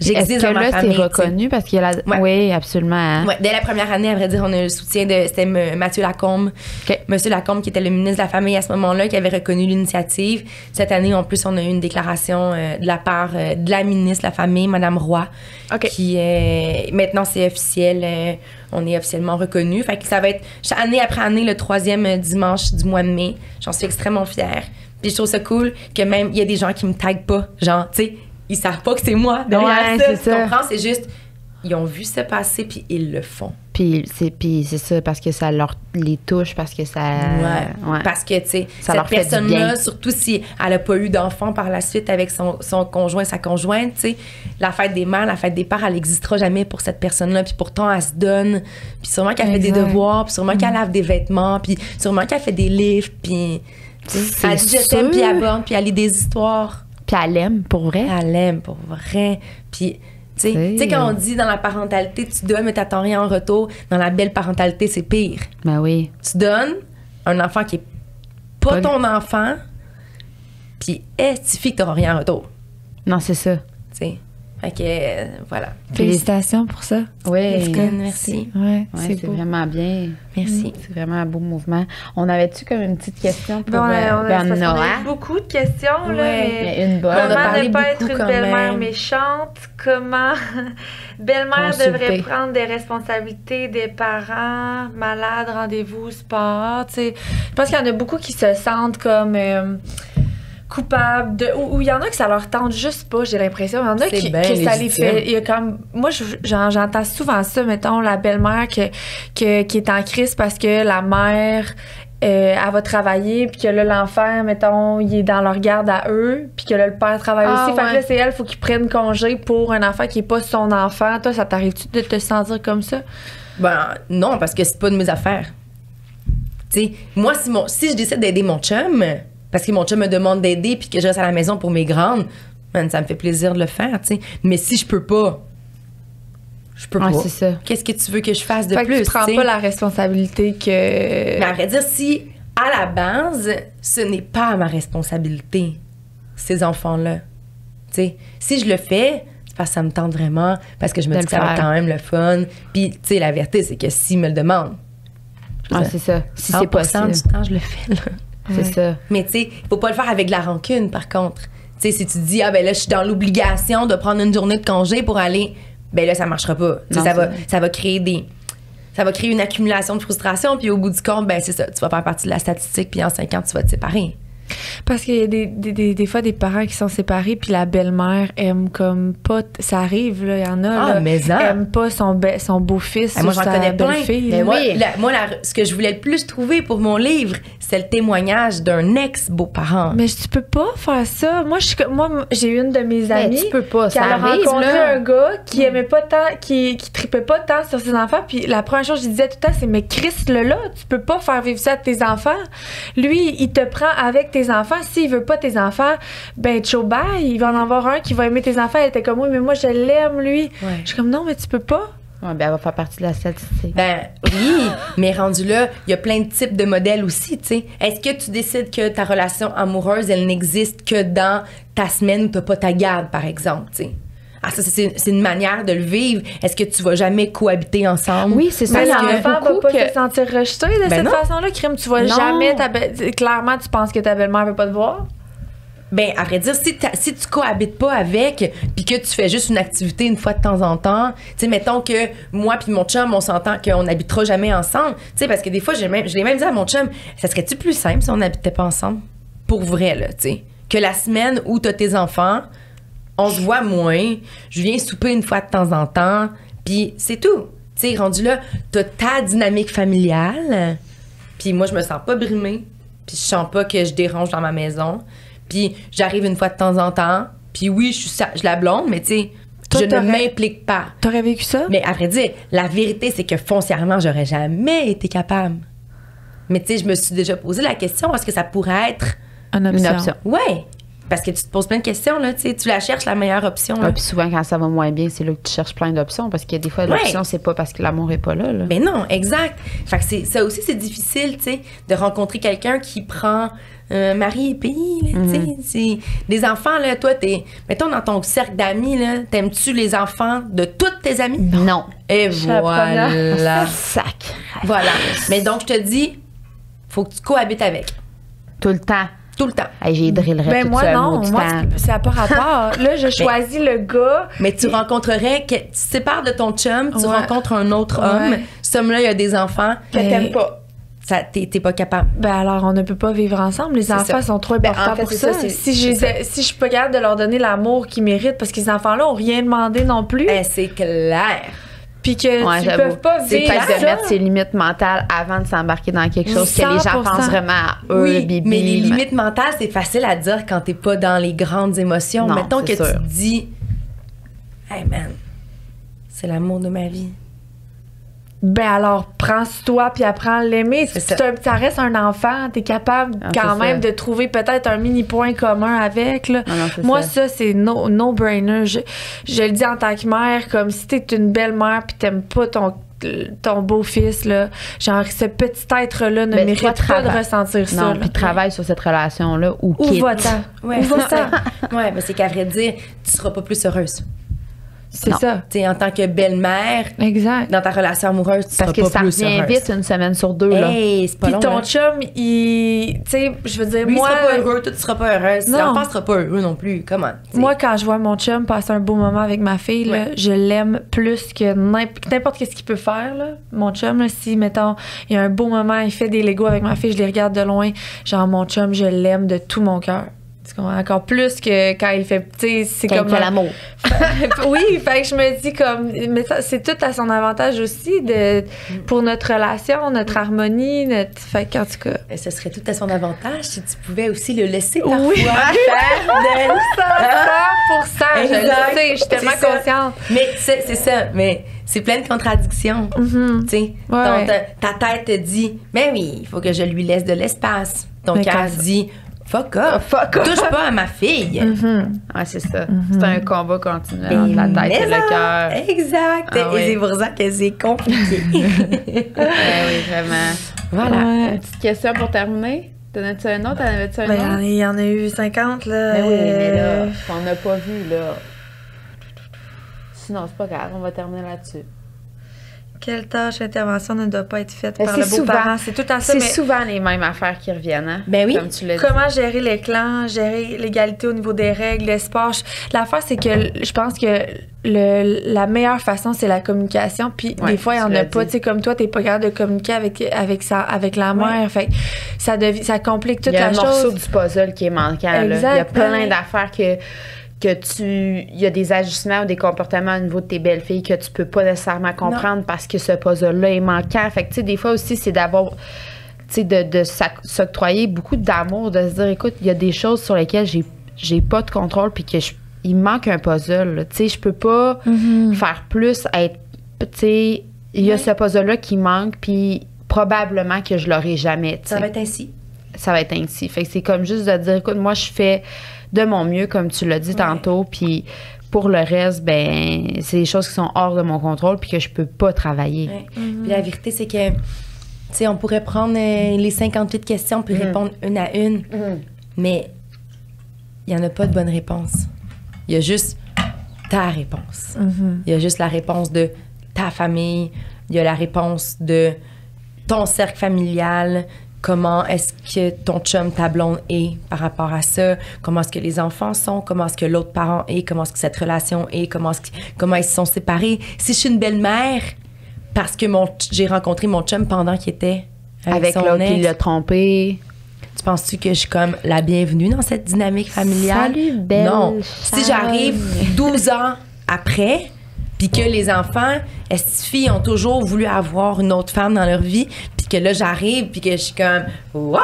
[SPEAKER 1] Est-ce que là, c'est reconnu parce qu'il y a la...
[SPEAKER 3] Ouais.
[SPEAKER 1] Oui, absolument. Hein?
[SPEAKER 3] Ouais, dès la première année, à vrai dire, on a eu le soutien de... C'était Mathieu Lacombe. Monsieur Lacombe, qui était le ministre de la Famille à ce moment-là, qui avait reconnu l'initiative. Cette année, en plus, on a eu une déclaration de la part de la ministre de la Famille, Madame Roy, qui maintenant, c'est officiel. On est officiellement reconnu. Fait que ça va être année après année, le 3e dimanche du mois de mai. J'en suis extrêmement fière. Puis je trouve ça cool que même, il y a des gens qui me taguent pas. Genre, tu sais, ils savent pas que c'est moi derrière ça. Tu comprends? C'est juste, ils ont vu ça passer puis ils le font.
[SPEAKER 1] Puis c'est ça, parce que ça les touche, parce que ça...
[SPEAKER 3] Ouais. Parce que, tu sais, cette personne-là, surtout si elle a pas eu d'enfant par la suite avec son conjoint, sa conjointe, tu sais, la fête des mères, la fête des pères, elle n'existera jamais pour cette personne-là. Puis pourtant, elle se donne. Puis sûrement qu'elle fait des devoirs, puis sûrement qu'elle lave des vêtements, puis sûrement qu'elle fait des livres, puis... Elle dit je t'aime, puis elle borne, puis elle lit des histoires.
[SPEAKER 1] Puis elle aime, pour vrai.
[SPEAKER 3] Elle aime, pour vrai. Puis, tu sais, quand on dit dans la parentalité, tu donnes, mais t'attends rien en retour, dans la belle parentalité, c'est pire.
[SPEAKER 1] Ben oui.
[SPEAKER 3] Tu donnes un enfant qui est pas ton enfant, puis estifie que t'auras rien en retour.
[SPEAKER 1] Non, c'est ça.
[SPEAKER 3] Tu sais. Fait que, voilà.
[SPEAKER 2] Félicitations pour ça.
[SPEAKER 3] Oui, merci.
[SPEAKER 1] Ouais, c'est vraiment bien.
[SPEAKER 3] Merci.
[SPEAKER 1] C'est vraiment un beau mouvement. On avait-tu comme une petite question pour
[SPEAKER 2] on a
[SPEAKER 1] Nora?
[SPEAKER 2] eu beaucoup de questions, là, mais
[SPEAKER 1] une bonne.
[SPEAKER 2] comment ne pas être une belle-mère méchante? Comment belle-mère devrait prendre des responsabilités des parents, malades, rendez-vous, sport, tu sais. Je pense qu'il y en a beaucoup qui se sentent comme... coupables ou il y en a que ça leur tente juste pas, j'ai l'impression. Il y en a que ça les fait. Il y a comme moi j'entends souvent ça, mettons la belle-mère qui est en crise parce que la mère elle va travailler, puis que là l'enfant, mettons, il est dans leur garde à eux, puis que là le père travaille aussi. Fait que là c'est elle, faut qu'il prenne congé pour un enfant qui est pas son enfant. Toi, ça t'arrive-tu de te sentir comme ça?
[SPEAKER 3] Ben non, parce que c'est pas de mes affaires. Tu sais, moi si je décide d'aider mon chum, parce que mon chum me demande d'aider puis que je reste à la maison pour mes grandes, man, ça me fait plaisir de le faire, tu sais. Mais si je peux pas, je peux pas.
[SPEAKER 1] C'est ça.
[SPEAKER 3] Qu'est-ce que tu veux que je fasse de
[SPEAKER 2] fait
[SPEAKER 3] plus?
[SPEAKER 2] Que tu prends pas la responsabilité que...
[SPEAKER 3] Mais à vrai dire, si, à la base, ce n'est pas ma responsabilité, ces enfants-là. Tu sais, si je le fais, c'est parce que ça me tente vraiment, parce que je me dis que ça va être quand même le fun. Puis, tu sais, la vérité, c'est que s'ils me le demandent...
[SPEAKER 1] c'est ça. Si c'est possible.
[SPEAKER 3] Du temps, je le fais, là.
[SPEAKER 1] C'est ça.
[SPEAKER 3] Mais tu sais, il faut pas le faire avec de la rancune, par contre. Tu sais, si tu te dis, ah ben là, je suis dans l'obligation de prendre une journée de congé pour aller, ben là, ça marchera pas. Non, ça va créer une accumulation de frustration, puis au bout du compte, ben c'est ça, tu vas faire partie de la statistique, puis en 5 ans, tu vas te séparer.
[SPEAKER 2] Parce qu'il y a des fois des parents qui sont séparés, puis la belle-mère aime comme pas... Ça arrive, là, il y en a, aime pas son beau-fils ou sa belle-fille.
[SPEAKER 3] Ce que je voulais le plus trouver pour mon livre, c'est le témoignage d'un ex-beau-parent.
[SPEAKER 2] Mais tu peux pas faire ça. Moi, j'ai une de mes amies
[SPEAKER 1] tu peux pas,
[SPEAKER 2] qui a rencontré un gars qui aimait pas tant, qui tripait pas tant sur ses enfants, puis la première chose que je disais tout le temps, c'est « Mais Christ, là, tu peux pas faire vivre ça à tes enfants. Lui, il te prend avec tes enfants. S'il veut pas tes enfants, ben ciao bye, il va en avoir un qui va aimer tes enfants. Elle était comme oui, mais moi je l'aime lui. Ouais. Je suis comme non, mais tu peux pas.
[SPEAKER 1] Ouais, ben elle va faire partie de la statistique.
[SPEAKER 3] Ben oui, mais rendu là, il y a plein de types de modèles aussi, tu sais. Est-ce que tu décides que ta relation amoureuse, elle n'existe que dans ta semaine où t'as pas ta garde, par exemple, tu sais? Ah, ça, c'est une manière de le vivre. Est-ce que tu vas jamais cohabiter ensemble?
[SPEAKER 1] Oui, c'est ça.
[SPEAKER 2] Mais l'enfant va pas se sentir rejeté de cette façon-là, Crime. Tu vas jamais... Clairement, tu penses que ta belle-mère veut pas te voir?
[SPEAKER 3] Ben, à vrai dire, si tu cohabites pas avec, puis que tu fais juste une activité une fois de temps en temps, tu sais, mettons que moi puis mon chum, on s'entend qu'on n'habitera jamais ensemble, tu sais, parce que des fois, je l'ai même dit à mon chum, ça serait-tu plus simple si on n'habitait pas ensemble? Pour vrai, là, tu sais. Que la semaine où t'as tes enfants, on se voit moins, je viens souper une fois de temps en temps, puis c'est tout. Tu sais, rendu là, t'as ta dynamique familiale, puis moi, je me sens pas brimée, puis je sens pas que je dérange dans ma maison. Puis j'arrive une fois de temps en temps. Puis oui, je la blonde, mais tu sais, je ne m'implique pas.
[SPEAKER 2] T'aurais vécu ça?
[SPEAKER 3] Mais à vrai dire, la vérité, c'est que foncièrement, j'aurais jamais été capable. Mais tu sais, je me suis déjà posé la question, est-ce que ça pourrait être
[SPEAKER 2] une option?
[SPEAKER 3] Ouais. Parce que tu te poses plein de questions, là, tu sais, tu la cherches, la meilleure option.
[SPEAKER 1] Puis souvent, quand ça va moins bien, c'est là que tu cherches plein d'options, parce que des fois, l'option, c'est pas parce que l'amour est pas là.
[SPEAKER 3] Mais non, exact. Fait que ça aussi, c'est difficile, tu sais, de rencontrer quelqu'un qui prend mari et pays, tu sais. Des enfants, là, toi, mettons, dans ton cercle d'amis, là, t'aimes-tu les enfants de toutes tes amies?
[SPEAKER 1] Non.
[SPEAKER 3] Et voilà.
[SPEAKER 1] Sac.
[SPEAKER 3] Voilà. Mais donc, je te dis, faut que tu cohabites avec.
[SPEAKER 1] Tout le temps.
[SPEAKER 3] Tout le temps.
[SPEAKER 1] Hey, j'ai drillerais tout
[SPEAKER 2] moi,
[SPEAKER 1] seul,
[SPEAKER 2] non. Moi, ça n'a pas rapport. Là, je choisis le gars.
[SPEAKER 3] Mais tu rencontrerais... Tu te sépares de ton chum, tu rencontres un autre homme. Cet homme-là, il a des enfants.
[SPEAKER 1] Que t'aimes pas.
[SPEAKER 3] T'es pas capable.
[SPEAKER 2] Ben alors, on ne peut pas vivre ensemble. Les enfants sont trop importants
[SPEAKER 1] en fait,
[SPEAKER 2] pour ça. Si je suis pas capable de leur donner l'amour qu'ils méritent, parce que ces enfants-là ont rien demandé non plus.
[SPEAKER 3] C'est clair.
[SPEAKER 2] Puis que tu peuvent pas vivre
[SPEAKER 1] c'est peut-être
[SPEAKER 2] ça.
[SPEAKER 1] de mettre ses limites mentales avant de s'embarquer dans quelque chose que les gens
[SPEAKER 2] 100%.
[SPEAKER 1] pensent vraiment à eux,
[SPEAKER 3] Oui,
[SPEAKER 1] bibi.
[SPEAKER 3] mais les limites mentales, c'est facile à dire quand t'es pas dans les grandes émotions.
[SPEAKER 1] Non,
[SPEAKER 3] Mettons que
[SPEAKER 1] c'est sûr.
[SPEAKER 3] tu te dis « Hey man, c'est l'amour de ma vie. »
[SPEAKER 2] Ben alors, prends-toi puis apprends à l'aimer.
[SPEAKER 3] C'est
[SPEAKER 2] Ça reste un enfant. T'es capable quand même de trouver peut-être un mini point commun avec. Là.
[SPEAKER 1] Non,
[SPEAKER 2] moi, ça, c'est no-brainer. Je le dis en tant que mère, comme si t'es une belle mère puis t'aimes pas ton beau-fils, là, genre, ce petit être-là ne mérite pas de ressentir ça.
[SPEAKER 1] Non, puis travaille sur cette relation-là ou quitte.
[SPEAKER 2] Où va-t'en?
[SPEAKER 3] Ouais.
[SPEAKER 2] Où va-t'en?
[SPEAKER 3] Ouais, mais c'est qu'à vrai dire, tu seras pas plus heureuse.
[SPEAKER 2] C'est
[SPEAKER 1] Non.
[SPEAKER 2] ça.
[SPEAKER 3] Tu sais, en tant que belle-mère,
[SPEAKER 2] Exact.
[SPEAKER 3] dans ta relation amoureuse, tu seras
[SPEAKER 1] Parce que
[SPEAKER 3] pas
[SPEAKER 1] ça
[SPEAKER 3] plus
[SPEAKER 1] revient
[SPEAKER 3] heureuse.
[SPEAKER 1] vite une semaine sur deux. Là.
[SPEAKER 3] Hey, c'est pas
[SPEAKER 2] Puis
[SPEAKER 3] long,
[SPEAKER 2] ton
[SPEAKER 3] là.
[SPEAKER 2] chum, tu sais, je veux dire,
[SPEAKER 3] Lui,
[SPEAKER 2] moi...
[SPEAKER 3] il sera pas heureux, toi, tu seras pas heureuse.
[SPEAKER 2] Non.
[SPEAKER 3] L'enfant sera pas heureux non plus. Comment? T'sais.
[SPEAKER 2] Moi, quand je vois mon chum passer un beau moment avec ma fille, là, je l'aime plus que n'importe qu'est-ce qu'il peut faire. Là. Mon chum, là, si, mettons, il y a un beau moment, il fait des Legos avec ma fille, je les regarde de loin. Genre, mon chum, je l'aime de tout mon cœur. Tu comprends? Encore plus que quand il fait... Tu sais, c'est
[SPEAKER 1] Quand
[SPEAKER 2] comme...
[SPEAKER 1] il fait l'amour.
[SPEAKER 2] Oui, fait que je me dis comme... Mais ça, c'est tout à son avantage aussi pour notre relation, notre harmonie, Fait qu'en tout cas...
[SPEAKER 3] Ce serait tout à son avantage si tu pouvais aussi le laisser parfois
[SPEAKER 2] Oui.
[SPEAKER 3] faire de...
[SPEAKER 2] 100%, je le sais, je suis tellement
[SPEAKER 3] C'est ça.
[SPEAKER 2] consciente.
[SPEAKER 3] Mais c'est ça, mais c'est plein de contradictions. Tu sais,
[SPEAKER 2] Ouais.
[SPEAKER 3] ta tête te dit, mais oui, il faut que je lui laisse de l'espace. Ton
[SPEAKER 2] Mais
[SPEAKER 3] cœur
[SPEAKER 2] quand-
[SPEAKER 3] dit, fuck off, touche pas à ma fille.
[SPEAKER 1] Ouais, c'est ça. C'est un combat continuel entre la tête et
[SPEAKER 3] Mais
[SPEAKER 1] le cœur.
[SPEAKER 3] Exact.
[SPEAKER 1] Ah oui.
[SPEAKER 3] Et c'est pour ça que c'est compliqué.
[SPEAKER 1] Oui, vraiment.
[SPEAKER 3] Voilà.
[SPEAKER 2] Ouais.
[SPEAKER 1] Une petite question pour terminer. T'en as-tu un autre? T'en avais-tu un
[SPEAKER 2] Ben,
[SPEAKER 1] autre?
[SPEAKER 2] il y en a eu 50, là.
[SPEAKER 1] Ben oui, mais là, on n'a pas vu, là. Sinon, c'est pas grave, on va terminer là-dessus.
[SPEAKER 2] Quelle tâche d'intervention ne doit pas être faite
[SPEAKER 1] Ben,
[SPEAKER 2] par
[SPEAKER 1] c'est
[SPEAKER 2] le beau-parent?
[SPEAKER 1] souvent-
[SPEAKER 2] C'est tout à ça,
[SPEAKER 1] C'est
[SPEAKER 2] mais
[SPEAKER 1] souvent les mêmes affaires qui reviennent, hein?
[SPEAKER 3] Ben oui.
[SPEAKER 1] Comme tu l'as dit.
[SPEAKER 2] comment gérer les clans, gérer l'égalité au niveau des règles, l'espace? L'affaire, c'est que je pense que la meilleure façon, c'est la communication. Puis
[SPEAKER 1] Ouais,
[SPEAKER 2] des fois, il n'y en
[SPEAKER 1] tu
[SPEAKER 2] a
[SPEAKER 1] l'as
[SPEAKER 2] pas.
[SPEAKER 1] dit.
[SPEAKER 2] Tu sais, comme toi, t'es pas capable de communiquer avec la mère. Fait que ça complique toute
[SPEAKER 1] Il y a
[SPEAKER 2] la
[SPEAKER 1] un morceau
[SPEAKER 2] chose.
[SPEAKER 1] du puzzle qui est manquant. Là. Il y a
[SPEAKER 2] Exact.
[SPEAKER 1] plein d'affaires il y a des ajustements ou des comportements au niveau de tes belles-filles que tu peux pas nécessairement comprendre parce que ce puzzle-là est manquant. Fait que, tu sais, des fois aussi, c'est d'avoir, tu sais, de s'octroyer beaucoup d'amour, de se dire, écoute, il y a des choses sur lesquelles j'ai pas de contrôle puis que il me manque un puzzle. là. Tu sais, je peux pas faire plus, tu sais, il y a ce puzzle-là qui manque puis probablement que je l'aurai jamais, tu sais.
[SPEAKER 3] Ça va être ainsi.
[SPEAKER 1] Ça va être ainsi. Fait que c'est comme juste de dire, écoute, moi, je fais de mon mieux, comme tu l'as dit tantôt, puis pour le reste, ben, c'est des choses qui sont hors de mon contrôle puis que je peux pas travailler.
[SPEAKER 3] Ouais. Puis la vérité, c'est que, tu sais, on pourrait prendre les 58 questions puis répondre une à une, mais il n'y en a pas de bonne réponse. Il y a juste ta réponse. Il y a juste la réponse de ta famille, il y a la réponse de ton cercle familial, comment est-ce que ton chum, ta blonde est par rapport à ça, comment est-ce que les enfants sont, comment est-ce que l'autre parent est, comment est-ce que cette relation est, comment ils se sont séparés. Si je suis une belle-mère, parce que j'ai rencontré mon chum pendant qu'il était avec son
[SPEAKER 1] l'autre
[SPEAKER 3] ex,
[SPEAKER 1] qui l'a trompé.
[SPEAKER 3] tu penses-tu que je suis comme la bienvenue dans cette dynamique familiale?
[SPEAKER 1] Salut, belle
[SPEAKER 3] Non. Si j'arrive 12 ans après, puis que les enfants, filles ont toujours voulu avoir une autre femme dans leur vie, puis que là, j'arrive, puis que je suis comme « Wow! »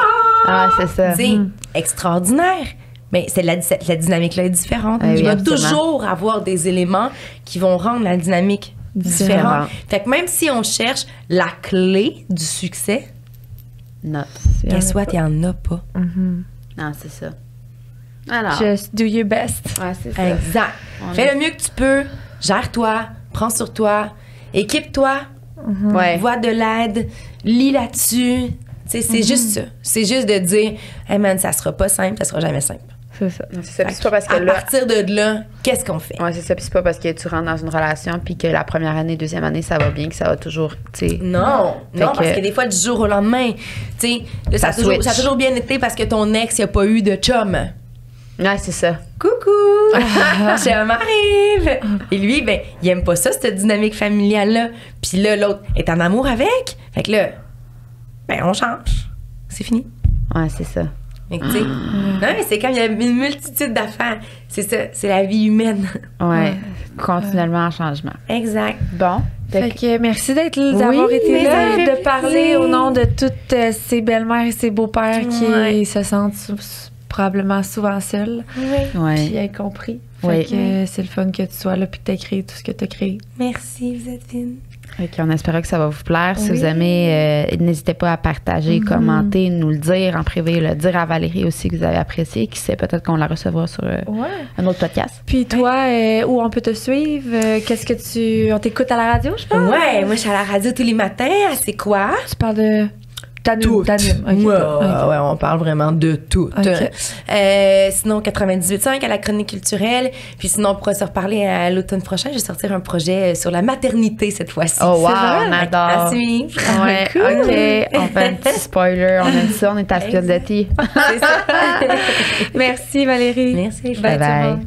[SPEAKER 1] Ah, c'est ça.
[SPEAKER 3] Tu sais, extraordinaire. Mais la dynamique-là est différente.
[SPEAKER 1] Oui,
[SPEAKER 3] Il va
[SPEAKER 1] absolument.
[SPEAKER 3] toujours avoir des éléments qui vont rendre la dynamique différente. Fait que même si on cherche la clé du succès,
[SPEAKER 1] Non.
[SPEAKER 3] guess what, il n'y en a pas.
[SPEAKER 1] Non, c'est ça. Alors.
[SPEAKER 2] Just do your best.
[SPEAKER 1] Ouais, c'est ça.
[SPEAKER 3] Exact. Fais le mieux que tu peux. Gère-toi. Prends sur toi. Équipe-toi.
[SPEAKER 1] Ouais.
[SPEAKER 3] Vois de l'aide. Lis là-dessus. Tu sais, c'est juste ça. C'est juste de dire, hey man, ça sera pas simple, ça sera jamais simple.
[SPEAKER 2] C'est ça.
[SPEAKER 1] Non, c'est ça. Puis c'est pas parce que
[SPEAKER 3] À
[SPEAKER 1] là.
[SPEAKER 3] partir de là, qu'est-ce qu'on fait?
[SPEAKER 1] Ouais, c'est ça. Puis c'est pas parce que tu rentres dans une relation puis que la première année, deuxième année, ça va bien que ça va toujours, tu sais.
[SPEAKER 3] Non,
[SPEAKER 1] Fait
[SPEAKER 3] non,
[SPEAKER 1] que-
[SPEAKER 3] parce que des fois, du jour au lendemain, tu sais, là, ça
[SPEAKER 1] switch.
[SPEAKER 3] a toujours bien été parce que ton ex, il a pas eu de chum.
[SPEAKER 1] Ouais, c'est ça.
[SPEAKER 3] Coucou! Chum arrive! Et lui, ben, il aime pas ça, cette dynamique familiale-là. Puis là, l'autre est en amour avec. Fait que là, ben, on change. C'est fini.
[SPEAKER 1] Ouais, c'est ça.
[SPEAKER 3] Fait que, tu sais, non, mais c'est comme il y a une multitude d'affaires. C'est ça, c'est la vie humaine.
[SPEAKER 1] Ouais. Continuellement en changement.
[SPEAKER 3] Exact.
[SPEAKER 1] Bon.
[SPEAKER 2] Fait que merci d'avoir
[SPEAKER 1] Oui,
[SPEAKER 2] été
[SPEAKER 3] mais ça
[SPEAKER 2] là,
[SPEAKER 3] me fait
[SPEAKER 2] de parler
[SPEAKER 3] plaisir.
[SPEAKER 2] au nom de toutes ces belles-mères et ces beaux-pères qui
[SPEAKER 3] Ouais.
[SPEAKER 2] se sentent probablement souvent seuls puis
[SPEAKER 1] Ouais.
[SPEAKER 2] incompris. Fait
[SPEAKER 1] Oui.
[SPEAKER 2] que c'est le fun que tu sois là puis que tu as créé tout ce que tu as créé.
[SPEAKER 3] Merci, vous êtes fine.
[SPEAKER 1] Ok, on espère que ça va vous plaire. Si
[SPEAKER 3] Oui.
[SPEAKER 1] vous aimez, n'hésitez pas à partager, commenter, nous le dire en privé, le dire à Valérie aussi que vous avez apprécié. Qui sait, peut-être qu'on la recevra sur
[SPEAKER 2] Ouais.
[SPEAKER 1] un autre podcast.
[SPEAKER 2] Puis toi, où on peut te suivre? Qu'est-ce que on t'écoute à la radio, je pense?
[SPEAKER 3] Ouais, moi, je suis à la radio tous les matins. Ah, c'est quoi?
[SPEAKER 2] Tu parles de... T'animes.
[SPEAKER 3] Tout.
[SPEAKER 2] Ok.
[SPEAKER 3] Ouais,
[SPEAKER 2] Ok.
[SPEAKER 3] ouais, on parle vraiment de tout.
[SPEAKER 2] Ok.
[SPEAKER 3] Sinon, 98.5 à la chronique culturelle. Puis sinon, on pourra se reparler à l'automne prochain. Je vais sortir un projet sur la maternité cette fois-ci.
[SPEAKER 1] Oh wow,
[SPEAKER 2] C'est vrai?
[SPEAKER 1] on
[SPEAKER 3] À
[SPEAKER 1] adore.
[SPEAKER 3] suivre.
[SPEAKER 1] Ouais, ok. On fait un petit spoiler. On aime ça, on est à Spion de thé.
[SPEAKER 3] C'est ça.
[SPEAKER 2] Merci Valérie.
[SPEAKER 3] Merci.
[SPEAKER 2] Bye, tout le
[SPEAKER 1] Bye.
[SPEAKER 2] monde.